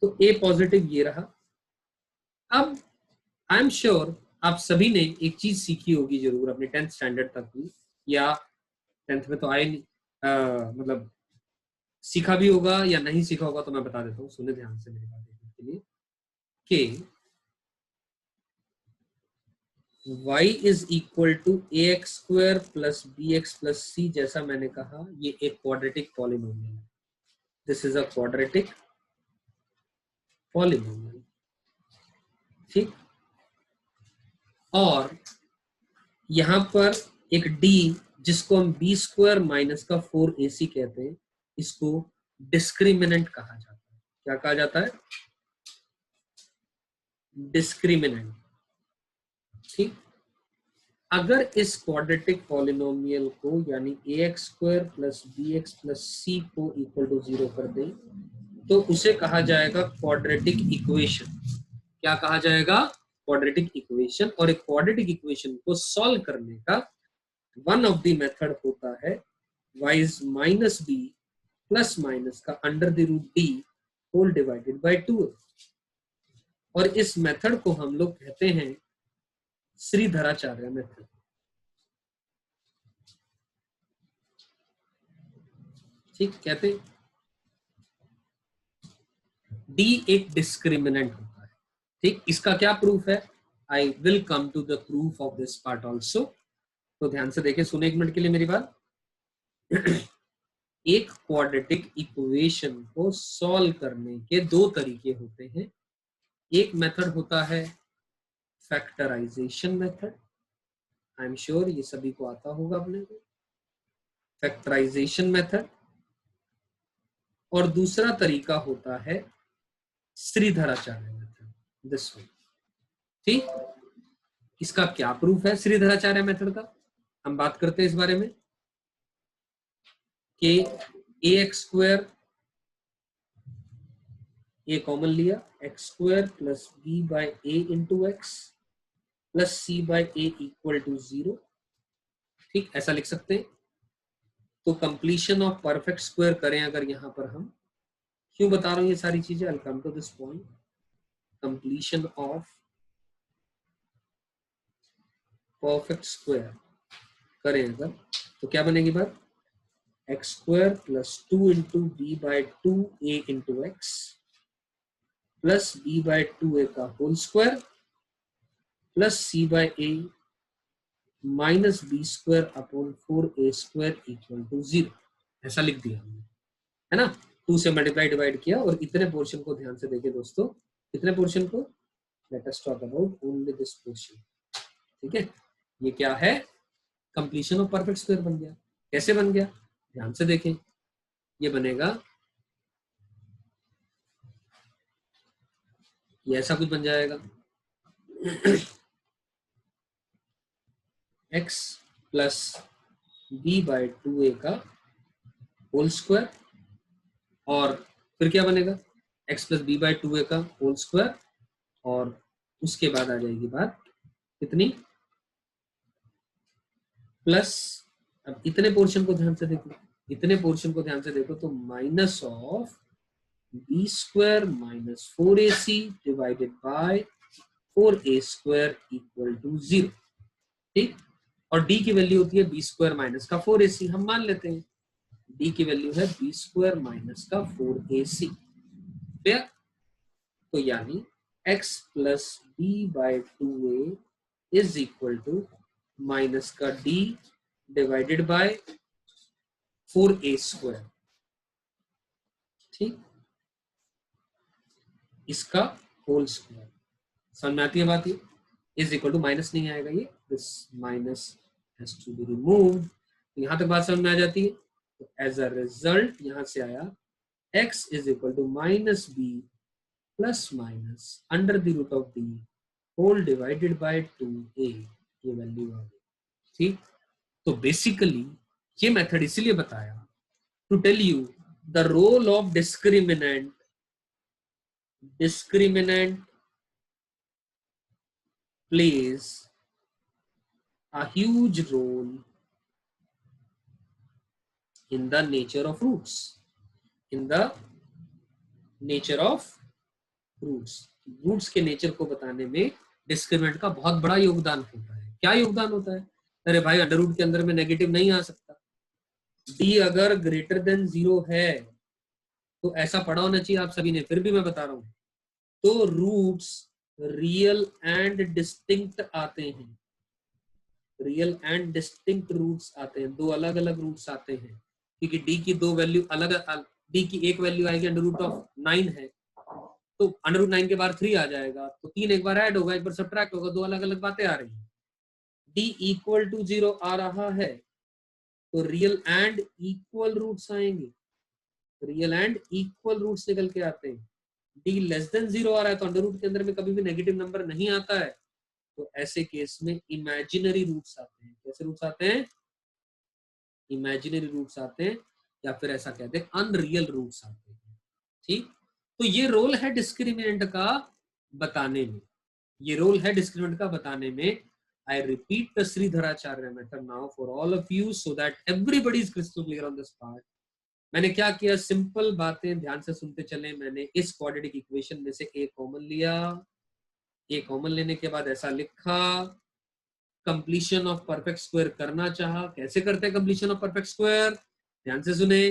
[SPEAKER 1] तो ए पॉजिटिव ये रहा। अब आई एम श्योर आप सभी ने एक चीज सीखी होगी जरूर अपने 10th स्टैंडर्ड तक भी, या 10th में तो आए नहीं, मतलब सीखा भी होगा या नहीं सीखा होगा, तो मैं बता देता हूँ, सुने ध्यान से मेरी बात देखने के लिए, कि y is equal to A x square plus B x plus c, जैसा मैंने कहा ये एक क्वाड्रेटिक पॉलिनोमियल है। This is a quadratic polynomial, ठीक। और यहां पर एक d जिसको हम बी स्क्वायर माइनस का 4ac कहते हैं, इसको डिस्क्रिमिनेंट कहा जाता है। क्या कहा जाता है? डिस्क्रिमिनेंट, ठीक। अगर इस क्वाड्रेटिक पॉलिनोमियल को यानी a x square plus B x plus c को इक्वल टू 0 कर दें, तो उसे कहा जाएगा क्वाड्रेटिक इक्वेशन। क्या कहा जाएगा? Quadratic equation. और एक क्वाड्रेटिक इक्वेशन को सॉल्व करने का वन ऑफ द मेथड होता है y is minus B plus minus का under the root d whole divided by 2। और इस मेथड को हम लोग कहते हैं श्रीधराचार्य मेथड, ठीक। कहते हैं डी एक डिस्क्रिमिनेंट होता है, ठीक। इसका क्या प्रूफ है? I will come to the proof of this part also. तो ध्यान से देखें, सुने एक मिनट के लिए मेरी बात। एक क्वाड्रेटिक इक्वेशन को सॉल्व करने के दो तरीके होते हैं। एक मेथड होता है factorization method, I am sure ये सभी को आता होगा अपने को, फैक्टराइजेशन मेथड। और दूसरा तरीका होता है श्रीधराचार्य मेथड, दिस वन, ठीक। इसका क्या प्रूफ है श्रीधराचार्य मेथड का? हम बात करते हैं इस बारे में कि A x square A common लिया, X square plus B by A into x plus C by A equal to 0। ठीक, ऐसा लिख सकते हैं। तो कंप्लीशन ऑफ परफेक्ट स्क्वायर करें अगर यहां पर हम, क्यों बता रहा हूं ये सारी चीजें, I come to this point. Completion of perfect square करें अगर, तो क्या बनेगी बात, x square plus 2 into b by 2a into x plus B by 2a का whole square plus C by a minus b square upon 4a square equal to 0। ऐसा लिख दिया हमने, है ना। 2 से मल्टीप्लाई डिवाइड किया, और इतने पोर्शन को ध्यान से देखिए दोस्तों, इतने पोर्शन को, let us talk about only this portion. ठीक है, ये क्या है, कंप्लीशन ऑफ परफेक्ट स्क्वायर बन गया। कैसे बन गया, ध्यान से देखें, ये बनेगा, ये ऐसा कुछ बन जाएगा, x plus B by 2a का होल स्क्वायर, और फिर क्या बनेगा, x plus B by 2a का होल स्क्वायर, और उसके बाद आ जाएगी बात कितनी, प्लस, अब इतने पोर्शन को ध्यान से देखो, इतने पोर्शन को ध्यान से देखो, तो minus of B square minus 4ac divided by 4a square equal to 0। ठीक, और d की वैल्यू होती है बी स्क्वायर माइनस का 4ac, हम मान लेते हैं d की वैल्यू है बी स्क्वायर माइनस का 4ac। क्लियर, तो यानी x plus B by 2a is equal to minus का d divided by 4a square. ठीक, इसका होल स्क्वायर, समझ में आती है बात, ये इज इक्वल टू, माइनस नहीं आएगा, ये this minus has to be removed. यहां तक बात समझ में आ जाती है। तो एज अ रिजल्ट यहां से आया x is equal to minus B plus minus under the root of D whole divided by 2a, ये वैल्यू आ गई। ठीक, तो बेसिकली ये मेथड इसीलिए बताया to tell you the role of discriminant plays a huge role in the nature of roots, in the nature of roots। Roots के nature को बताने में डिस्क्रिमिनेंट का बहुत बड़ा योगदान होता है। क्या योगदान होता है, अरे भाई अंडर रूट के अंदर में नेगेटिव नहीं आ सकता, d अगर ग्रेटर देन 0 है तो ऐसा पढ़ा होना चाहिए आप सभी ने, फिर भी मैं बता रहा हूं, तो रूट्स रियल एंड डिस्टिंक्ट आते हैं, रियल एंड डिस्टिंक्ट रूट्स आते हैं, दो अलग अलग रूट्स आते हैं, क्योंकि d की दो वैल्यू अलग, d की एक वैल्यू आएगी अंडर रूट ऑफ 9 है, तो अंडर रूट 9 के बाद 3 आ जाएगा, तो 3 एक बार ऐड होगा, एक बार सब्ट्रैक्ट होगा, दो अलग अलग बातें आ रही हैं। d इक्वल टू 0 आ रहा है तो रियल एंड इक्वल रूट्स आएंगे, रियल एंड इक्वल रूट्स निकल के आते हैं। d लेस देन 0 आ रहा है तो अंडर रूट के अंदर में कभी भी नेगेटिव नंबर नहीं आता है, तो ऐसे केस में इमेजिनरी रूट्स आते हैं। कैसे रूट्स आते हैं, इमेजिनरी रूट्स आते हैं, या फिर ऐसा कहते हैं अनरियल रूट्स आते हैं। ठीक, तो ये रोल है डिस्क्रिमिनेंट का बताने में, ये रोल है डिस्क्रिमिनेंट का बताने में। I repeat the Sridharacharya method now for all of you so that everybody is crystal clear on this part। मैंने क्या किया, सिंपल बातें ध्यान से सुनते चले। मैंने इस क्वाड्रेटिक इक्वेशन में से a कॉमन लिया, a कॉमन लेने के बाद ऐसा लिखा, कंप्लीशन ऑफ परफेक्ट स्क्वायर करना चाहा। कैसे करते हैं कंप्लीशन ऑफ परफेक्ट स्क्वायर, ध्यान से सुने,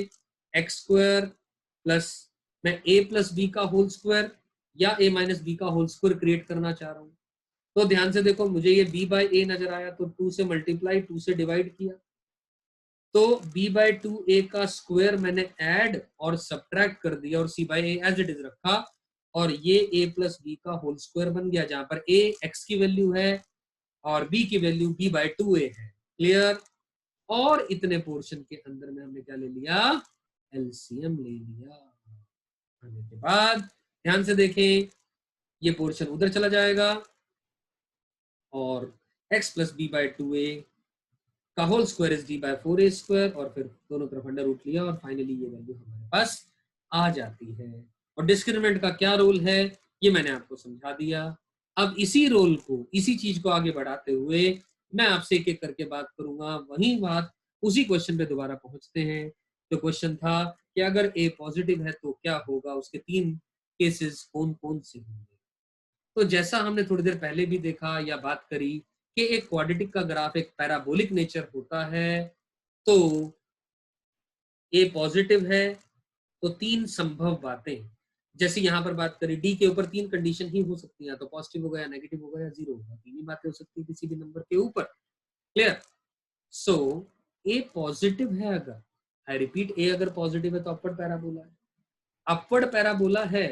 [SPEAKER 1] एक्स स्क्वायर प्लस, मैं a प्लस बी का होल स्क्वायर या a माइनस बी का होल स्क्वायर क्रिएट करना चाह रहा हूं। तो ध्यान से देखो, मुझे ये b बाई ए नजर आया तो 2 से मल्टीप्लाई, 2 से डिवाइड किया, तो b बाई 2a का स्क्वायर मैंने ऐड और सब्ट्रैक्ट कर दिया और c by A as it is रखा, और ये a प्लस बी का होल स्क्वायर बन गया, जहां पर a x की वैल्यू है और b की वैल्यू b बाई 2a है। क्लियर, और इतने पोर्शन के अंदर में हमने क्या ले लिया, एलसीएम ले लिया। आने के बाद ध्यान से देखें, ये पोर्शन उधर चला जाएगा और x plus B by 2a का whole square is d by 4a square, और फिर दोनों तरफ अंडर रूट लिया और फाइनली ये वैल्यू हमारे पास आ जाती है। और डिस्क्रिमिनेंट का क्या रोल है ये मैंने आपको समझा दिया। अब इसी रोल को, इसी चीज को आगे बढ़ाते हुए मैं आपसे एक एक करके बात करूंगा। वही बात उसी क्वेश्चन पे दोबारा पहुंचते हैं। जो क्वेश्चन था कि अगर ए पॉजिटिव है तो क्या होगा, उसके 3 केसेस कौन कौन से होंगे। तो जैसा हमने थोड़ी देर पहले भी देखा या बात करी कि एक क्वाड्रेटिक का ग्राफ एक पैराबोलिक नेचर होता है, तो ए पॉजिटिव है तो 3 संभव बातें, जैसे यहां पर बात करी डी के ऊपर 3 कंडीशन ही हो सकती है, तो पॉजिटिव होगा या नेगेटिव होगा या 0 होगा, 3 ही बातें हो सकती है किसी भी नंबर के ऊपर। क्लियर? सो ए पॉजिटिव है, अगर आई रिपीट ए अगर पॉजिटिव है तो अपवर्ड पैराबोला है। अपवर्ड पैराबोला है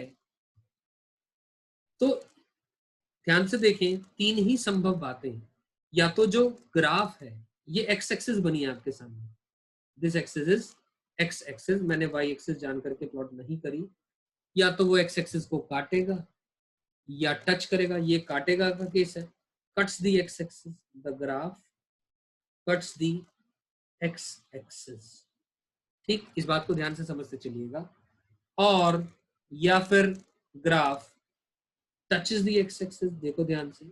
[SPEAKER 1] तो ध्यान से देखें 3 ही संभव बातें, या तो जो ग्राफ है ये एक्स एक्सिस बनी है आपके सामने, this axis is x axis, मैंने वाई एक्सिस जान करके प्लॉट नहीं करी, या तो वो एक्स एक्सिस को काटेगा या टच करेगा, ये काटेगा का केस है, cuts the x axis, the graph cuts the x axis. ठीक, इस बात को ध्यान से समझते चलिएगा। और या फिर ग्राफ टचेस दी एक्स एक्सिस, देखो ध्यान से,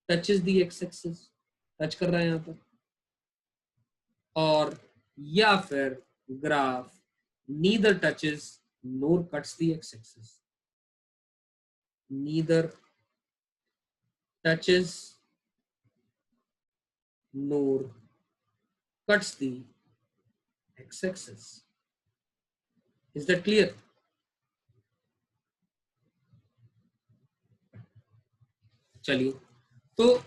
[SPEAKER 1] टचेस दी एक्स एक्सिस, टच कर रहा है यहां पर। और या फिर graph neither touches nor cuts the x axis, neither touches nor cuts the x axis. Is that clear? चलिए, तो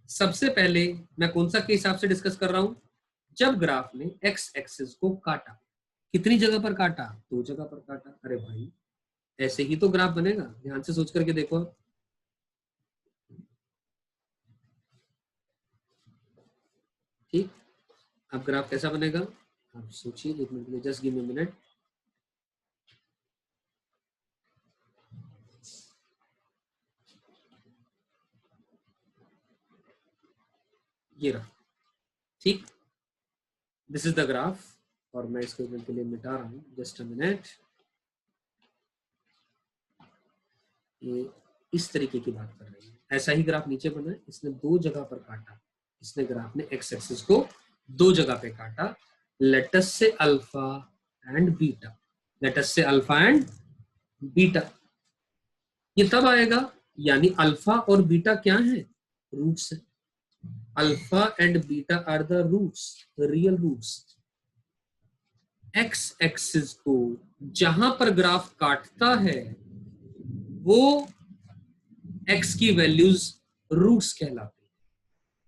[SPEAKER 1] सबसे पहले मैं कौन सा के हिसाब से डिस्कस कर रहा हूं, जब ग्राफ ने एक्स एक्सिस को काटा, कितनी जगह पर काटा, 2 जगह पर काटा। अरे भाई ऐसे ही तो ग्राफ बनेगा, ध्यान से सोच करके देखो। ठीक, अब ग्राफ कैसा बनेगा आप सोचिए, 1 मिनट के लिए, जस्ट गिव मी मिनट। ये रहा, ठीक, दिस इज द ग्राफ, और मैं इसको के लिए मिटा रहा हूं, जस्ट अ मिनट। ये इस तरीके की बात कर रही है, ऐसा ही ग्राफ नीचे बना है, इसने 2 जगह पर काटा, इसने ग्राफ ने एक्स एक्सिस को 2 जगह पे काटा, let's say alpha and beta, let's say alpha and beta. ये तब आएगा, यानी अल्फा और बीटा क्या है, रूट्स है। Alpha and beta are the roots, real roots. X axis को जहां पर ग्राफ काटता है वो एक्स की वैल्यूज रूट्स कहलाती है।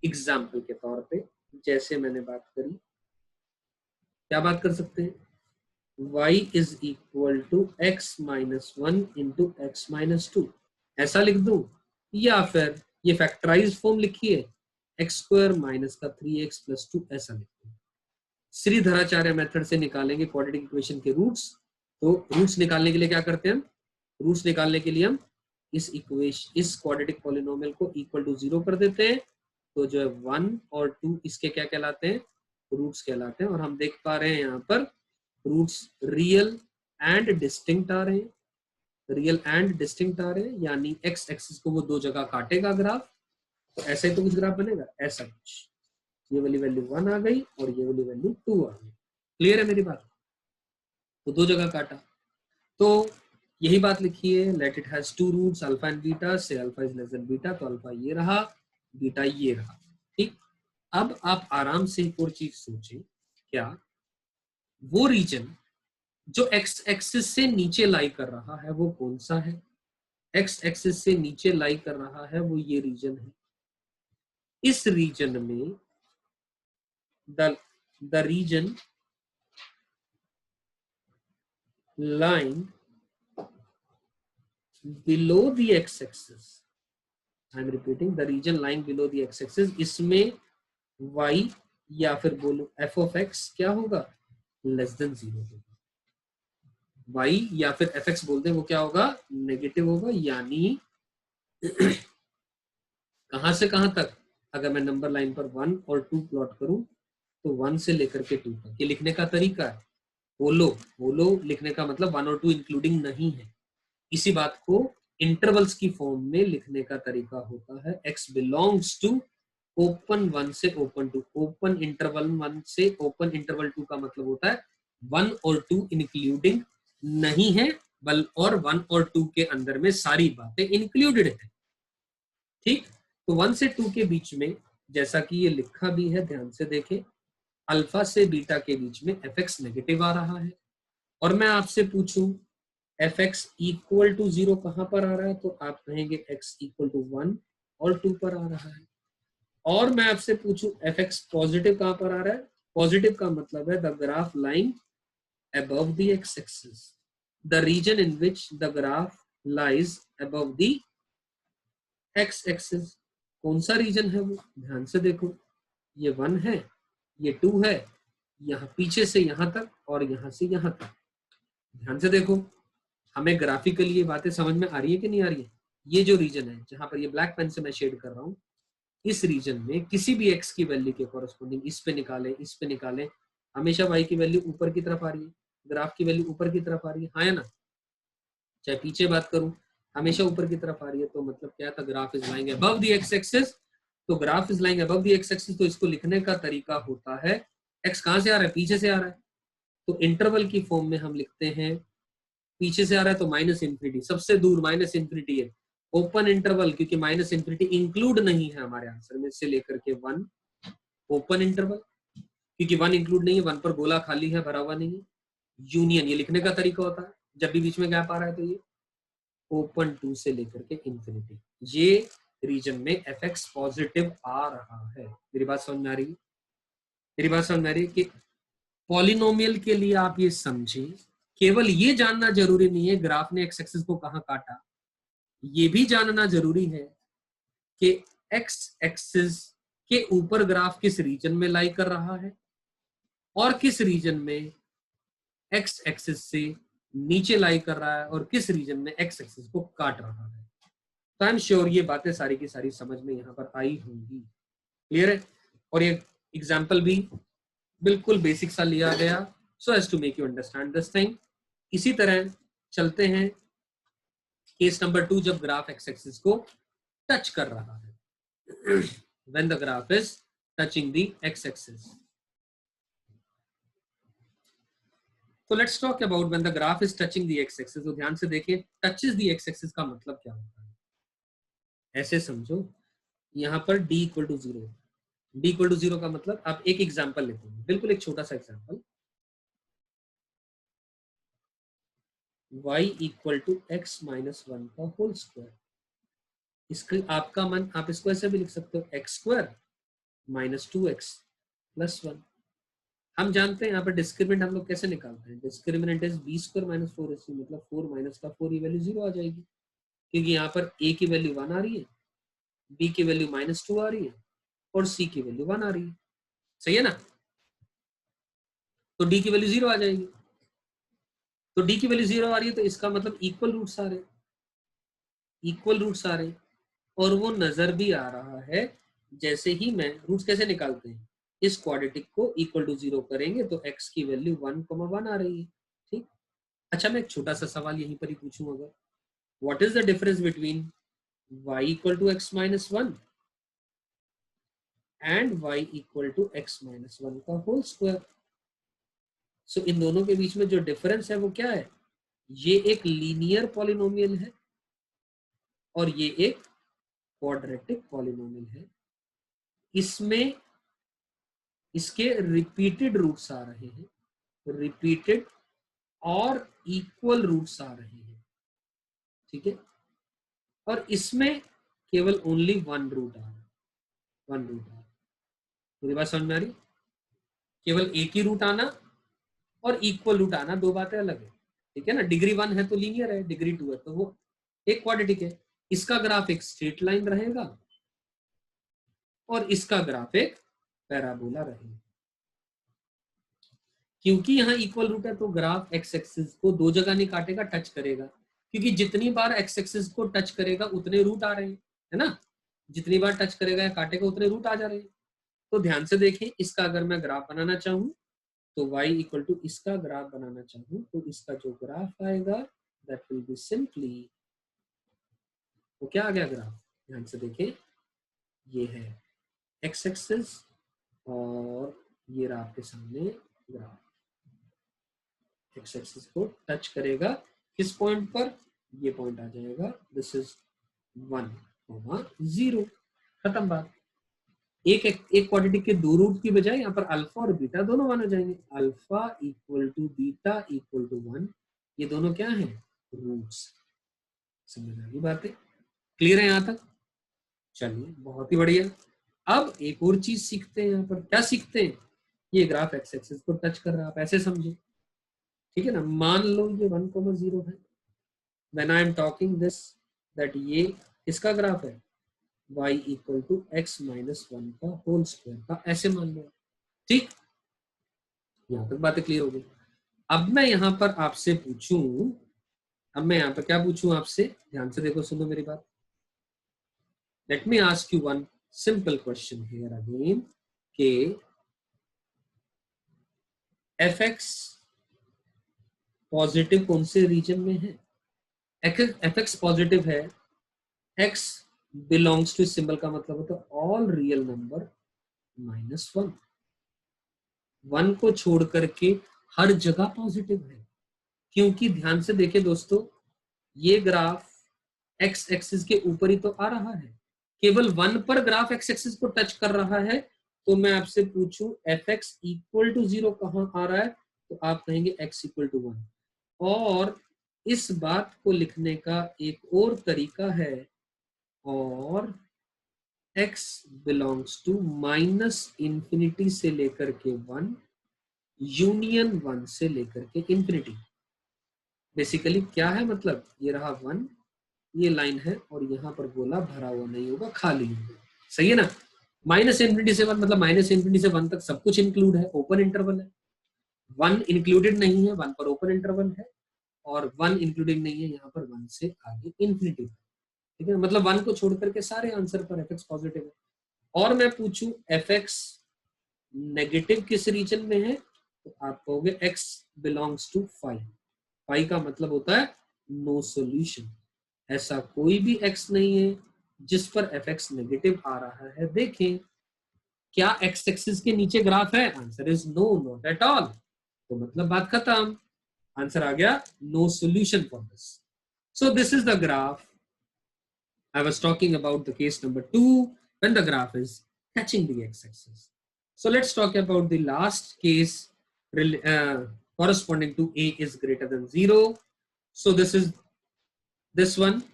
[SPEAKER 1] एग्जाम्पल के तौर पे जैसे मैंने बात करी, क्या बात कर सकते हैं, y is equal to X minus 1 into X minus 2, ऐसा लिख दूं, या फिर ये फैक्टराइज फॉर्म लिखिए, एक्स स्क्वायर माइनस का 3x प्लस 2, ऐसा लिख दूं। श्रीधराचार्य मेथड से निकालेंगे क्वाड्रेटिक इक्वेशन के रूट्स। तो रूट्स निकालने के लिए क्या करते हैं हम, रूट्स निकालने के लिए हम इस क्वाड्रेटिक पॉलिनोमियल को इक्वल टू 0 कर देते हैं, तो जो है 1 और 2 इसके क्या कहलाते हैं, रूट्स कहलाते हैं। और हम देख पा रहे हैं यहाँ पर रूट्स रियल एंड डिस्टिंक्ट आ रहे हैं, रियल एंड डिस्टिंक्ट आ रहे हैं, यानी एक्स एक्सिस को वो 2 जगह काटेगा ग्राफ, तो ऐसे ही तो कुछ ग्राफ बनेगा, ऐसा कुछ, ये वाली वैल्यू 1 आ गई और ये वाली वैल्यू 2 आ गई। क्लियर है मेरी बात? तो 2 जगह काटा, तो यही बात लिखी है, let it has 2 roots alpha and beta, say alpha is less than beta, तो अल्फा ये रहा, बीटा ये रहा। ठीक, अब आप आराम से एक और चीज सोचें, क्या वो रीजन जो एक्स एक्सिस से नीचे लाई कर रहा है वो कौन सा है, एक्स एक्सिस से नीचे लाई कर रहा है वो ये रीजन है। इस रीजन में the region lying below the x-axis, I am repeating, the region lying below the x-axis, इसमें y या फिर बोलो f of x क्या होगा, लेस देन 0 होगा। y या फिर fx बोलते हैं वो क्या होगा, नेगेटिव होगा, यानी कहां से कहां तक, अगर मैं नंबर लाइन पर 1 और 2 प्लॉट करूं तो 1 से लेकर के 2 तक, ये लिखने का तरीका है। होलो, होलो लिखने का मतलब 1 और 2 इंक्लूडिंग नहीं है। इसी बात को इंटरवल्स की फॉर्म में लिखने का तरीका होता है x बिलोंग्स टू ओपन 1 से ओपन 2। ओपन इंटरवल 1 से ओपन इंटरवल 2 का मतलब होता है 1 और 2 इंक्लूडिंग नहीं है, बल और 1 और 2 के अंदर में सारी बातें इंक्लूडेड है। ठीक, तो 1 से 2 के बीच में जैसा कि ये लिखा भी है, ध्यान से देखें, अल्फा से बीटा के बीच में fx नेगेटिव आ रहा है। और मैं आपसे पूछूं fx इक्वल टू 0 कहां पर आ रहा है, तो आप कहेंगे x इक्वल टू 1 और 2 पर आ रहा है। और मैं आपसे पूछूं fx पॉजिटिव कहां पर आ रहा है, पॉजिटिव का मतलब है the graph lying above the x axis, the region in which the graph lies above the x axis। कौन सा रीजन है वो, ध्यान से देखो, ये 1 है, ये 2 है, यहाँ पीछे से यहाँ तक और यहाँ से यहाँ तक। ध्यान से देखो, हमें ग्राफिकली ये बातें समझ में आ रही है कि नहीं आ रही है। ये जो रीजन है जहां पर ये ब्लैक पेन से मैं शेड कर रहा हूँ, इस रीजन में किसी भी x की वैल्यू के कॉरेस्पॉन्डिंग इस पे निकाले, हमेशा y की वैल्यू ऊपर की तरफ आ रही है, ग्राफ की वैल्यू ऊपर की तरफ आ रही है, हाँ या ना। चाहे पीछे बात करूं, हमेशा ऊपर की तरफ आ रही है, तो मतलब क्या था, graph is lying above the x axis. तो graph is lying above the x axis, तो इसको लिखने का तरीका होता है, एक्स कहां से आ रहा है, पीछे से आ रहा है, तो इंटरवल की फॉर्म में हम लिखते हैं, पीछे से आ रहा है तो माइनस इन्फिनिटी, सबसे दूर माइनस इन्फिनिटी है, ओपन इंटरवल, क्योंकि माइनस इन्फिनिटी इंक्लूड नहीं है हमारे आंसर में, से लेकर के 1 ओपन इंटरवल, क्योंकि 1 इंक्लूड नहीं है, 1 पर गोला खाली है, भरा हुआ नहीं है, यूनियन ये लिखने का तरीका होता है, जब भी बीच में गैप आ रहा है तो ये ओपन 2 से लेकर के इंफिनिटी, ये रीजन में fx पॉजिटिव आ रहा है। मेरी बात समझ में आ रही है, मेरी बात समझ में आ रही है कि पॉलिनोमियल के लिए आप ये समझें, केवल ये जानना जरूरी नहीं है ग्राफ ने एक्स एक्सिस को कहां काटा, ये भी जानना जरूरी है कि एक्स एक्सिस के ऊपर ग्राफ किस रीजन में लाई कर रहा है और किस रीजन में एक्स एक्सिस से नीचे लाई कर रहा है और किस रीजन में एक्स एक्सिस को काट रहा है। तो आई एम श्योर ये बातें सारी की सारी समझ में यहाँ पर आई होंगी, क्लियर है। और ये एग्जाम्पल भी बिल्कुल बेसिक सा लिया गया, so as to make you understand this thing. इसी तरह चलते हैं केस नंबर 2, जब ग्राफ एक्स एक्सिस को टच कर रहा है, when the graph is touching the x axis. तो let's talk about when the graph is touching the x axis. तो ध्यान से देखिए, टचेस द एक्स एक्सिस का मतलब क्या होता है, ऐसे समझो, यहाँ पर d equal to 0, d equal to 0 का मतलब, आप एक एग्जांपल लेते हैं, बिल्कुल एक छोटा सा example, y equal to x minus 1 का होल स्क्वायर। इसका आपका मन, आप इसको ऐसे भी लिख सकते हो, x square minus 2x plus 1। हम जानते हैं यहाँ पर डिस्क्रिमिनेंट हम लोग कैसे निकालते हैं, discriminant is b square minus 4ac, मतलब 4 माइनस का 4, ये वैल्यू 0 आ जाएगी, क्योंकि यहाँ पर a की वैल्यू 1 आ रही है, b की वैल्यू माइनस 2 आ रही है और c की वैल्यू 1 आ रही है, सही है ना। तो d की वैल्यू 0 आ जाएगी, तो d की वैल्यू 0 आ रही है, तो इसका मतलब इक्वल रूट्स आ रहे, इक्वल रूट्स आ रहे, और वो नजर भी आ रहा है। जैसे ही मैं रूट्स कैसे निकालते हैं, इस क्वाड्रेटिक को इक्वल टू 0 करेंगे तो x की वैल्यू 1,1 आ रही है, ठीक। अच्छा, मैं एक छोटा सा सवाल यहीं पर ही पूछूं, अगर what is the difference between y equal to x minus 1 and y equal to x minus 1 का होल स्क्वायर। सो इन दोनों के बीच में जो डिफरेंस है वो क्या है, ये एक लीनियर पॉलिनोमियल है और ये एक क्वाड्रेटिक पॉलिनोमियल है। इसमें इसके रिपीटेड रूट्स आ रहे हैं, रिपीटेड और इक्वल रूट्स आ रहे हैं, ठीक है। और इसमें केवल ओनली 1 रूट आ रहा है, 1 रूट आ रहा है। मेरी बात समझ में आ रही, केवल एक ही रूट आना और इक्वल रूट आना, दो बातें अलग है, ठीक है ना। डिग्री 1 है तो लीनियर है, डिग्री 2 है तो वो एक क्वाड्रेटिक है। इसका ग्राफ एक स्ट्रेट लाइन रहेगा और इसका ग्राफ एक पैराबोला रहेगा। क्योंकि यहाँ इक्वल रूट है तो ग्राफ एक्स एक्सिस को दो जगह नहीं काटेगा, टच करेगा, क्योंकि जितनी बार एक्स एक्सिस को टच करेगा उतने रूट आ रहे हैं, है ना। जितनी बार टच करेगा या काटेगा उतने रूट आ जा रहे हैं। तो ध्यान से देखें, इसका अगर मैं ग्राफ बनाना चाहूं तो y इक्वल टू इसका ग्राफ बनाना चाहूं तो इसका जो ग्राफ आएगा दैट विल बी सिंपली, तो क्या आ गया ग्राफ, ध्यान से देखें, ये है x एक्सिस और ये रहा आपके सामने ग्राफ। x एक्सिस को टच करेगा किस पॉइंट पर, ये पॉइंट आ जाएगा, दिस इज 1,0, खत्म बात। एक क्वाड्रेटिक के दो रूट की बजाय यहाँ पर अल्फा और बीटा दोनों मान आ जाएंगे। Alpha equal to beta equal to 1, ये दोनों क्या है, रूट्स। समझ आ गई बातें, क्लियर है यहाँ तक? चलिए बहुत ही बढ़िया। अब एक और चीज सीखते हैं, यहाँ पर क्या सीखते हैं, ये ग्राफ एक्स एक्सिस को टच कर रहा है, आप ऐसे समझे, ठीक है ना। मान लो ये 1,0 है, when I am talking this that ये किसका ग्राफ है, y equal to x minus 1 का होल स्क्वायर का, ऐसे मान लो, ठीक। यहाँ तक बातें क्लियर हो गई। अब मैं यहाँ पर आपसे पूछूं, अब मैं यहाँ पर क्या पूछूं आपसे, ध्यान से देखो, सुनो मेरी बात। Let me ask you one simple question here again के fx पॉजिटिव कौन से रीजन में है, fx पॉजिटिव है, x बिलोंग्स टू, सिंबल का मतलब होता है ऑल रियल नंबर -1, 1 को छोड़ करके हर जगह पॉजिटिव है। क्योंकि ध्यान से देखें दोस्तों, ये ग्राफ एक्स एक्सिस के ऊपर ही तो आ रहा है, केवल 1 पर ग्राफ एक्स एक्सिस को टच कर रहा है। तो मैं आपसे पूछूं एफ एक्स इक्वल टू 0 कहां आ रहा है, तो आप कहेंगे x इक्वल टू 1। और इस बात को लिखने का एक और तरीका है, और x बिलोंग्स टू -∞ से लेकर के 1 यूनियन 1 से लेकर के इंफिनिटी। बेसिकली क्या है, मतलब ये रहा 1, ये लाइन है, और यहाँ पर गोला भरा हुआ नहीं होगा, खाली होगा, सही है ना। -∞ से 1 मतलब -∞ से 1 तक सब कुछ इंक्लूड है, ओपन इंटरवल है। 1 इंक्लूडेड नहीं है, 1 पर ओपन इंटरवल है, और 1 इंक्लूडेड नहीं है यहाँ पर 1 से आगे इंफिनिटी, ठीक है। मतलब 1 को छोड़ करके सारे आंसर पर एफ एक्स पॉजिटिव है। और मैं पूछूं एफ एक्स नेगेटिव किस रीजन में है, तो आप कहोगे x बिलोंग्स टू 5। 5 का मतलब होता है नो सॉल्यूशन, ऐसा कोई भी x नहीं है जिस पर एफ एक्स नेगेटिव आ रहा है। देखें क्या x एक्सिस के नीचे ग्राफ है, answer is no, not at all. तो मतलब बात खत्म, आंसर आ गया no solution for this. So this is the graph I was talking about the case number 2 when the graph is touching the x-axis. So let's talk about the last case corresponding to a is greater than 0. So this is this one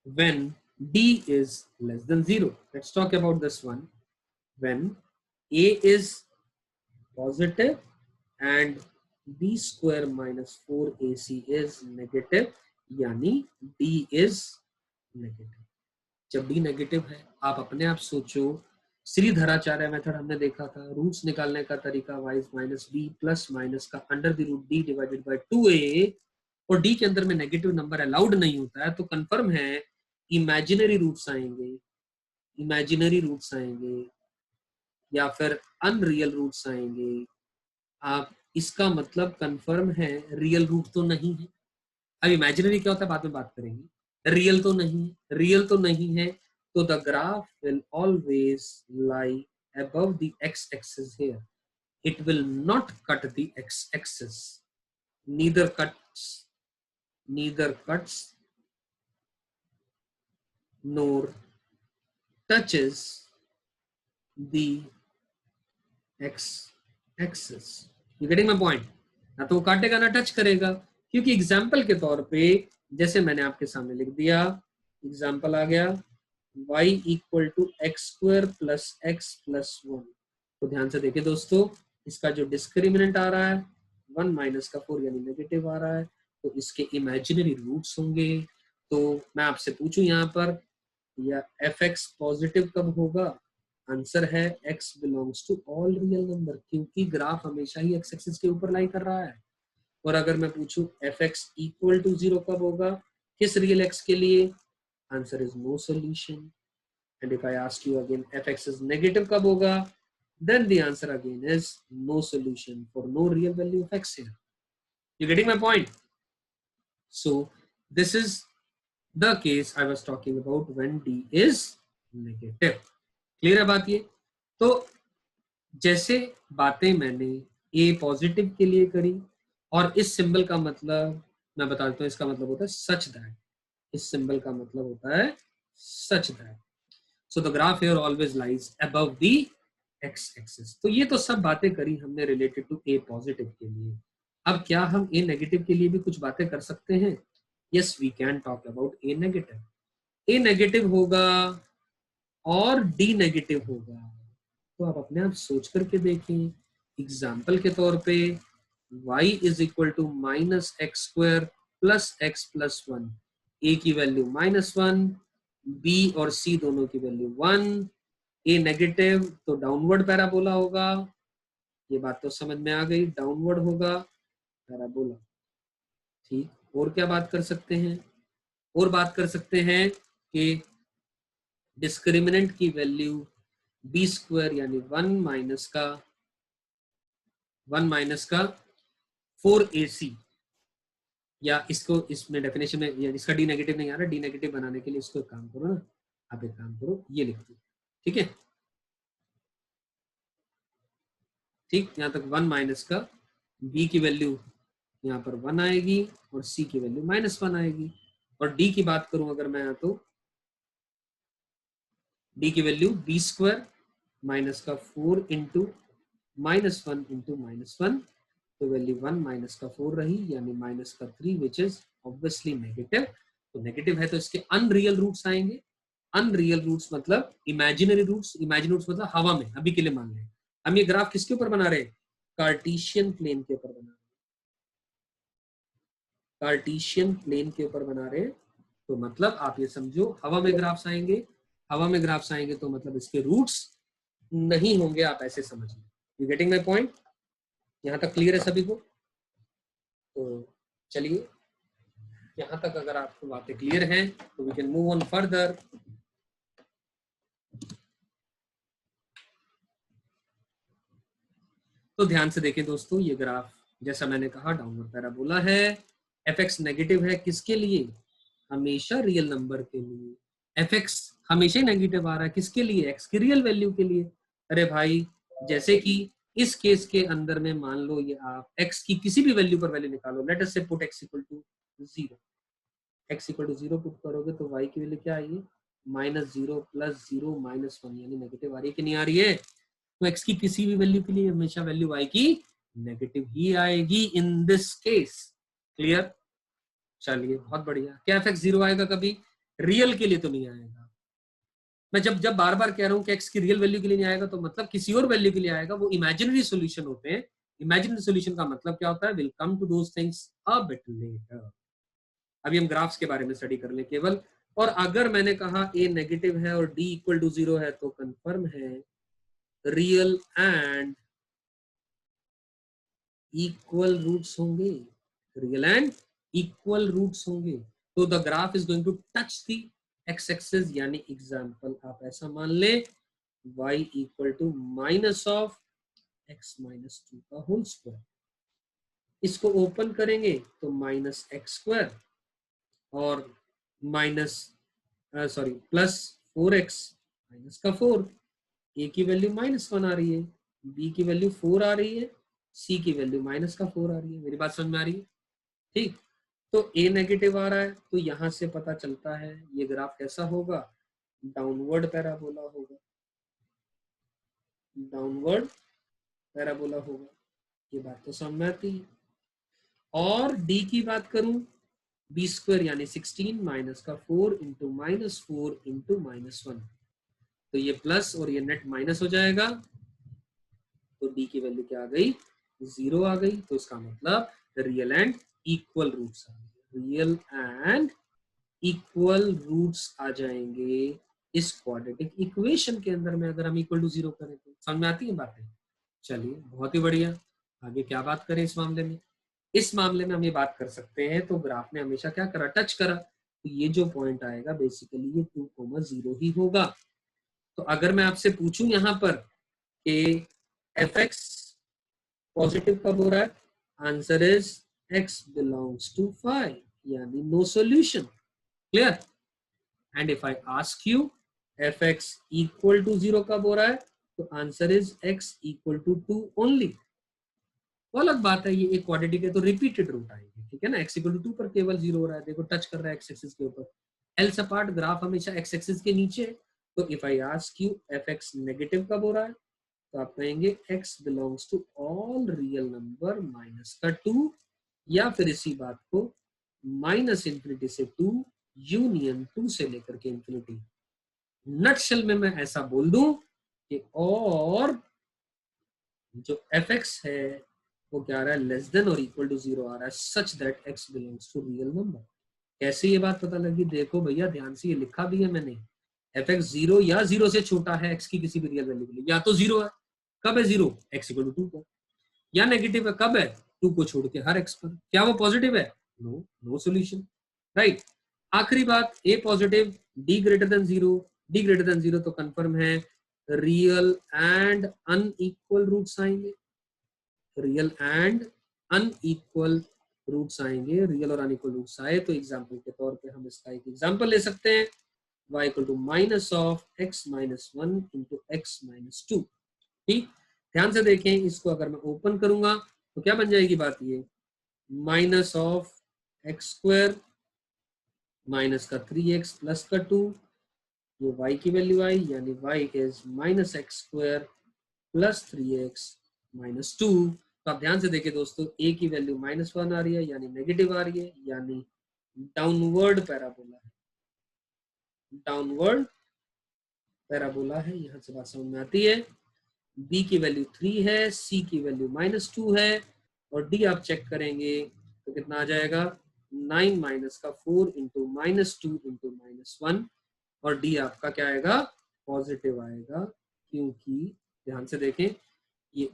[SPEAKER 1] when d is less than 0. Let's talk about this one when a is positive and b square minus 4ac is negative, यानी d is negative. जब d negative है, आप अपने आप सोचो, Shridharacharya method हमने देखा था, रूट्स निकालने का तरीका y minus b plus minus का under the root d divided by 2a, और d के अंदर में नेगेटिव नंबर अलाउड नहीं होता है, तो कंफर्म है इमेजिनरी रूट्स आएंगे, इमेजिनरी रूट्स आएंगे या फिर अनरियल रूट्स आएंगे। आप इसका मतलब कंफर्म है रियल रूट तो नहीं है। अब इमेजिनरी क्या होता है बाद में बात करेंगे, रियल तो नहीं है, रियल तो नहीं है, तो the graph will always lie above the x axis here. It will not cut the x axis, neither cuts nor touches the x axis. You getting my point? ना तो वो काटेगा ना टच करेगा, क्योंकि एग्जाम्पल के तौर पे जैसे मैंने आपके सामने लिख दिया, एग्जाम्पल आ गया y equal to X square plus x plus 1। तो ध्यान से देखिए दोस्तों, इसका जो डिस्क्रिमिनेंट आ रहा है 1 माइनस का 4 यानी नेगेटिव आ रहा है, तो इसके इमेजिनरी रूट्स होंगे। तो मैं आपसे पूछूं यहाँ पर या एफ एक्स पॉजिटिव कब होगा, आंसर है x belongs to all real number, क्योंकि ग्राफ हमेशा ही x एक्सिस के ऊपर लाई कर रहा है। और अगर मैं पूछूं एफ एक्स इक्वल टू 0 कब होगा, किस रियल x के लिए, answer is no solution. And if I ask you again F x is negative कब होगा, then the answer again is no solution for no real value of x here. You getting my point? So this is the case I was talking about when d is negative. Clear है बात ये? तो जैसे बातें मैंने a positive के लिए करी, और इस सिंबल का मतलब मैं बता देता हूँ, इसका मतलब होता है सच दैट. इस सिंबल का मतलब होता है such that. So the graph here always lies above the x axis. तो ये तो सब बातें करी हमने रिलेटेड टू ए पॉजिटिव के लिए. अब क्या हम ए नेगेटिव के लिए भी कुछ बातें कर सकते हैं? Yes, we can talk about A negative. A negative होगा और डी नेगेटिव होगा. तो आप अपने आप सोच करके देखें. एग्जाम्पल के तौर पे y is equal to minus x square plus x plus one. A की वैल्यू -1, b और c दोनों की वैल्यू 1. ए नेगेटिव तो डाउनवर्ड पैराबोला होगा. ये बात तो समझ में आ गई, डाउनवर्ड होगा पैराबोला. ठीक, और क्या बात कर सकते हैं? और बात कर सकते हैं कि डिस्क्रिमिनेंट की वैल्यू बी स्क्वायर यानी 1 माइनस का 4ac, या इसको इसमें डेफिनेशन में या इसका डी नेगेटिव नहीं आ रहा, डी नेगेटिव बनाने के लिए इसको एक काम करो ना, आप एक काम करो, ये लिख दो. ठीक है, ठीक, यहां तक 1 माइनस का b की वैल्यू यहाँ पर 1 आएगी और c की वैल्यू -1 आएगी. और d की बात करूं अगर मैं, तो d की वैल्यू b स्क्वायर माइनस का 4 इंटू -1 इंटू -1, तो वैल्यू 1 माइनस का 4 रही, यानी माइनस का 3, विच इज ऑब्वियसली नेगेटिव. तो नेगेटिव है तो इसके अनरियल रूट्स आएंगे. अनरियल रूट्स मतलब इमेजिनरी रूट्स. इमेजिनरी रूट्स मतलब हवा में. अभी के लिए मान लें हम ये ग्राफ किसके ऊपर बना रहे हैं? कार्टेशियन प्लेन के ऊपर बना रहे हैं. कार्टेशियन प्लेन के ऊपर बना रहे हैं. तो मतलब आप ये समझो हवा में ग्राफ्स आएंगे. हवा में ग्राफ्स आएंगे तो मतलब इसके रूट्स नहीं होंगे, आप ऐसे समझ लो. You getting my point? यहां तक क्लियर है सभी को? तो चलिए, यहां तक अगर आपको बातें क्लियर हैं तो we can move on further. तो ध्यान से देखें दोस्तों, ये ग्राफ जैसा मैंने कहा डाउनवर्ड पैराबोला है. fx नेगेटिव है किसके लिए? हमेशा रियल नंबर के लिए. fx हमेशा ही नेगेटिव आ रहा है किसके लिए? x की रियल वैल्यू के लिए. अरे भाई, जैसे कि इस केस के अंदर में मान लो ये आप x की किसी भी वैल्यू पर वैल्यू निकालो. Let us say put x equal to 0. x equal to 0 put करोगे तो y की वैल्यू क्या आएगी? -0 + 0 -1, यानी नेगेटिव आ रही है कि नहीं आ रही है? तो x की किसी भी वैल्यू के लिए हमेशा वैल्यू y की नेगेटिव ही आएगी इन दिस केस. क्लियर? चलिए, बहुत बढ़िया. क्या fx 0 आएगा कभी? रियल के लिए तो नहीं आएगा. मैं जब बार बार कह रहा हूं कि x की रियल वैल्यू के लिए नहीं आएगा, तो मतलब किसी और वैल्यू के लिए आएगा. वो इमेजिनरी सॉल्यूशन होते हैं. इमेजिनरी सॉल्यूशन का मतलब क्या होता है? Will come to those things a bit later. अभी हम ग्राफ्स के बारे में स्टडी कर ले केवल. और अगर मैंने कहा a नेगेटिव है और d इक्वल टू 0 है, तो कंफर्म है रियल एंड इक्वल रूट्स होंगे. रियल एंड इक्वल रूट्स होंगे. तो the graph is going to touch the x axis, यानी एग्जांपल आप ऐसा मान ले y equal to minus of x minus 2 का होल स्क्वायर. इसको ओपन करेंगे तो -x² और +4x माइनस का 4. a की वैल्यू -1 आ रही है, b की वैल्यू 4 आ रही है, c की वैल्यू -4 आ रही है. मेरी बात समझ में आ रही है? ठीक. तो a नेगेटिव आ रहा है, तो यहां से पता चलता है ये ग्राफ कैसा होगा? डाउनवर्ड पैराबोला होगा. डाउनवर्ड पैराबोला होगा. ये बात तो समझ में आती है. और d की बात करूं, b स्क्वायर यानी 16 माइनस का 4 इंटू -4 इंटू -1, तो ये प्लस और ये नेट माइनस हो जाएगा. तो d की वैल्यू क्या आ गई? 0 आ गई. तो इसका मतलब रियल एंड इक्वल रूट्स आ गए. रियल एंड इक्वल रूट्स आ जाएंगे इस क्वाड्रेटिक इक्वेशन के अंदर में, अगर हम इक्वल टू 0 करें तो. समझ में आती है बातें? चलिए, बहुत ही बढ़िया. आगे क्या बात करें इस मामले में? इस मामले में हम ये बात कर सकते हैं, तो ग्राफ ने हमेशा क्या करा? टच करा. तो ये जो पॉइंट आएगा बेसिकली ये 2, 0 ही होगा. तो अगर मैं आपसे पूछूं यहाँ पर कि एफ एक्स पॉजिटिव कब हो रहा है? Answer is x belongs to 5, यानी no solution. Clear? And if I ask you F X equal to 0 कब हो रहा है? तो answer is x equal to 2 only. वो अलग बात है, ये एक क्वाड्रेटिक है तो रिपीटेड रूट आएगी, ठीक है ना। x इक्वल टू 2 पर केवल 0 हो रहा है, देखो टच कर रहा है x एक्सिस के ऊपर। एल सपाट ग्राफ हमेशा x एक्सिस के नीचे है। तो if I ask you F X negative कब हो रहा है? तो आप कहेंगे x belongs to all real number minus का 2, या फिर इसी बात को माइनस इंफिनिटी से 2 यूनियन 2 से लेकर के इंफिनिटी। नटशेल में मैं ऐसा बोल दूं कि और जो एफ एक्स है वो क्या आ रहा है? लेस देन और इक्वल टू 0 आ रहा है, such that x belongs to real number. कैसे ये बात पता लगी? देखो भैया ध्यान से, ये लिखा भी है मैंने, एफ एक्स 0 या 0 से छोटा है x की किसी भी रियल वैल्यू के लिए, या तो 0 है, कब है 0? x इक्वल टू 2 पर, या नेगेटिव है, कब है? 2 को छोड़ के हर x पर। क्या वो पॉजिटिव है? No, no solution, right. आखिरी बात, a positive, d greater than 0, d greater than 0 तो कंफर्म है रियल एंड अनइक्वल रूट्स आएंगे, रियल एंड अनइक्वल रूट्स आएंगे। रियल और अनइक्वल रूट्स आए तो एग्जांपल के तौर पे हम इसका एक एग्जांपल ले सकते हैं, y equal to minus of x minus 1 into x minus 2। ठीक, ध्यान से देखें, इसको अगर मैं ओपन करूंगा तो क्या बन जाएगी बात? ये minus of x square minus का 3x प्लस का 2, ये y की वैल्यू आई, यानी y is minus x square plus 3x minus 2। तो आप ध्यान से देखिए दोस्तों, a की वैल्यू -1 आ रही है, यानी नेगेटिव आ रही है, यानी डाउनवर्ड पैराबोला है, डाउनवर्ड पैराबोला है। यहां से बात समझ में आती है। b की वैल्यू 3 है, c की वैल्यू -2 है, और d आप चेक करेंगे तो कितना आ जाएगा? 9 माइनस का 4 इंटू -2 इंटू -1, और d आपका क्या आएगा? पॉजिटिव आएगा, क्योंकि ध्यान से देखें, ये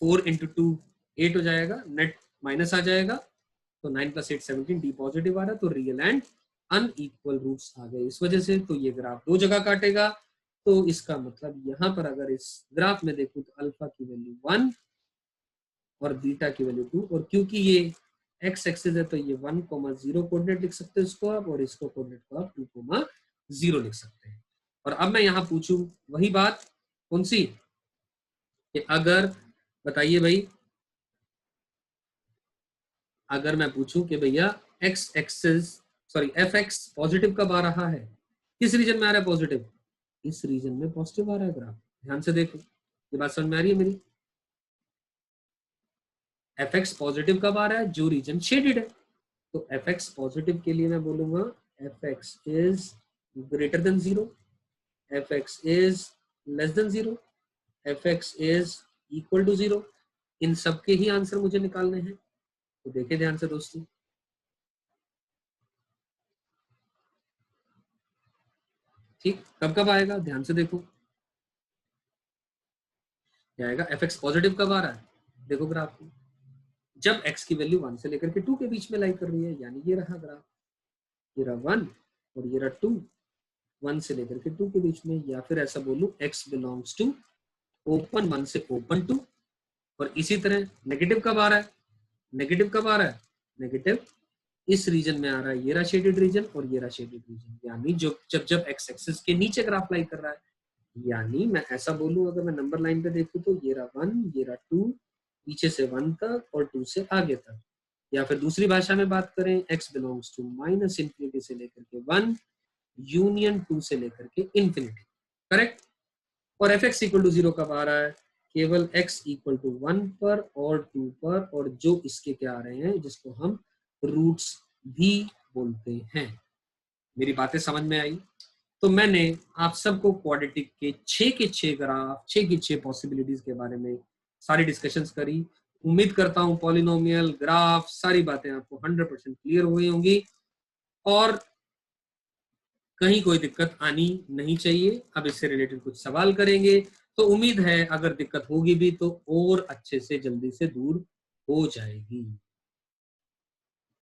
[SPEAKER 1] 4 इंटू 2 8 हो जाएगा, नेट माइनस आ जाएगा, तो 9 प्लस 8 17, डी पॉजिटिव आ रहा है, तो रियल एंड अनइक्वल रूट्स आ गए इस वजह से। तो ये ग्राफ दो जगह काटेगा, तो इसका मतलब यहाँ पर अगर इस ग्राफ में देखूं तो अल्फा की वैल्यू 1 और बीटा की वैल्यू 2, और क्योंकि ये एक्स एक्सिस है तो ये 1,0 कोऑर्डिनेट लिख सकते हैं इसको आप, और इसको कोऑर्डिनेट को आप 2,0 लिख सकते हैं। और अब मैं यहाँ पूछूं वही बात, कौन सी? कि अगर बताइए भाई, अगर मैं पूछूं कि भैया x axis sorry F x positive कब आ रहा है? किस रीजन में आ रहा है पॉजिटिव? इस रीजन में पॉजिटिव आ रहा है ग्राफ। ध्यान से देखो, ये बात समझ में आ रही है मेरी? एफ एक्स पॉजिटिव कब आ रहा है? जो रीजन शेडेड है। तो एफ एक्स पॉजिटिव के लिए मैं बोलूंगा F x is greater than 0, F x is less than 0, F x is equal to 0। इन सबके ही आंसर मुझे निकालने हैं, तो देखें ध्यान से दोस्तों। ठीक, कब कब आएगा? ध्यान से देखो, क्या आएगा? एफ एक्स पॉजिटिव कब आ रहा है? देखो ग्राफ को, जब x की वैल्यू 1 से लेकर के 2 के बीच में लाई कर रही है, यानी ये रहा ग्राफ, ये रहा 1 और ये रहा 2, 1 से लेकर के 2 के बीच में, या फिर ऐसा बोलूं x बिलोंग्स टू ओपन 1 से ओपन 2। और इसी तरह नेगेटिव कब आ रहा है? नेगेटिव कब आ रहा है? नेगेटिव इस रीजन में आ रहा है, ये रहा शेडेड रीजन और ये रहा शेडेड रीजन, यानी जो जब x एक्सिस के नीचे ग्राफ लाई कर रहा है। यानी मैं ऐसा बोलूं, अगर मैं नंबर लाइन पे देखूं तो ये रहा 1, ये रहा 2, पीछे से 1 तक और 2 से आगे तक। या फिर दूसरी भाषा में बात करें, x belongs to minus infinity से लेकर के 1 यूनियन 2 से लेकर के इंफिनिटी, करेक्ट। और एफ एक्स इक्वल टू 0 कब आ रहा है? केवल x इक्वल टू 1 पर और 2 पर, और जो इसके क्या आ रहे हैं, जिसको हम रूट्स भी बोलते हैं। मेरी बातें समझ में आई? तो मैंने आप सबको क्वाड्रेटिक के 6 के 6 ग्राफ, 6 की 6 पॉसिबिलिटीज के बारे में सारी डिस्कशंस करी। उम्मीद करता हूं पॉलिनोमियल, ग्राफ, सारी बातें आपको 100% क्लियर हुई होंगी और कहीं कोई दिक्कत आनी नहीं चाहिए। अब इससे रिलेटेड कुछ सवाल करेंगे, तो उम्मीद है अगर दिक्कत होगी भी तो और अच्छे से जल्दी से दूर हो जाएगी।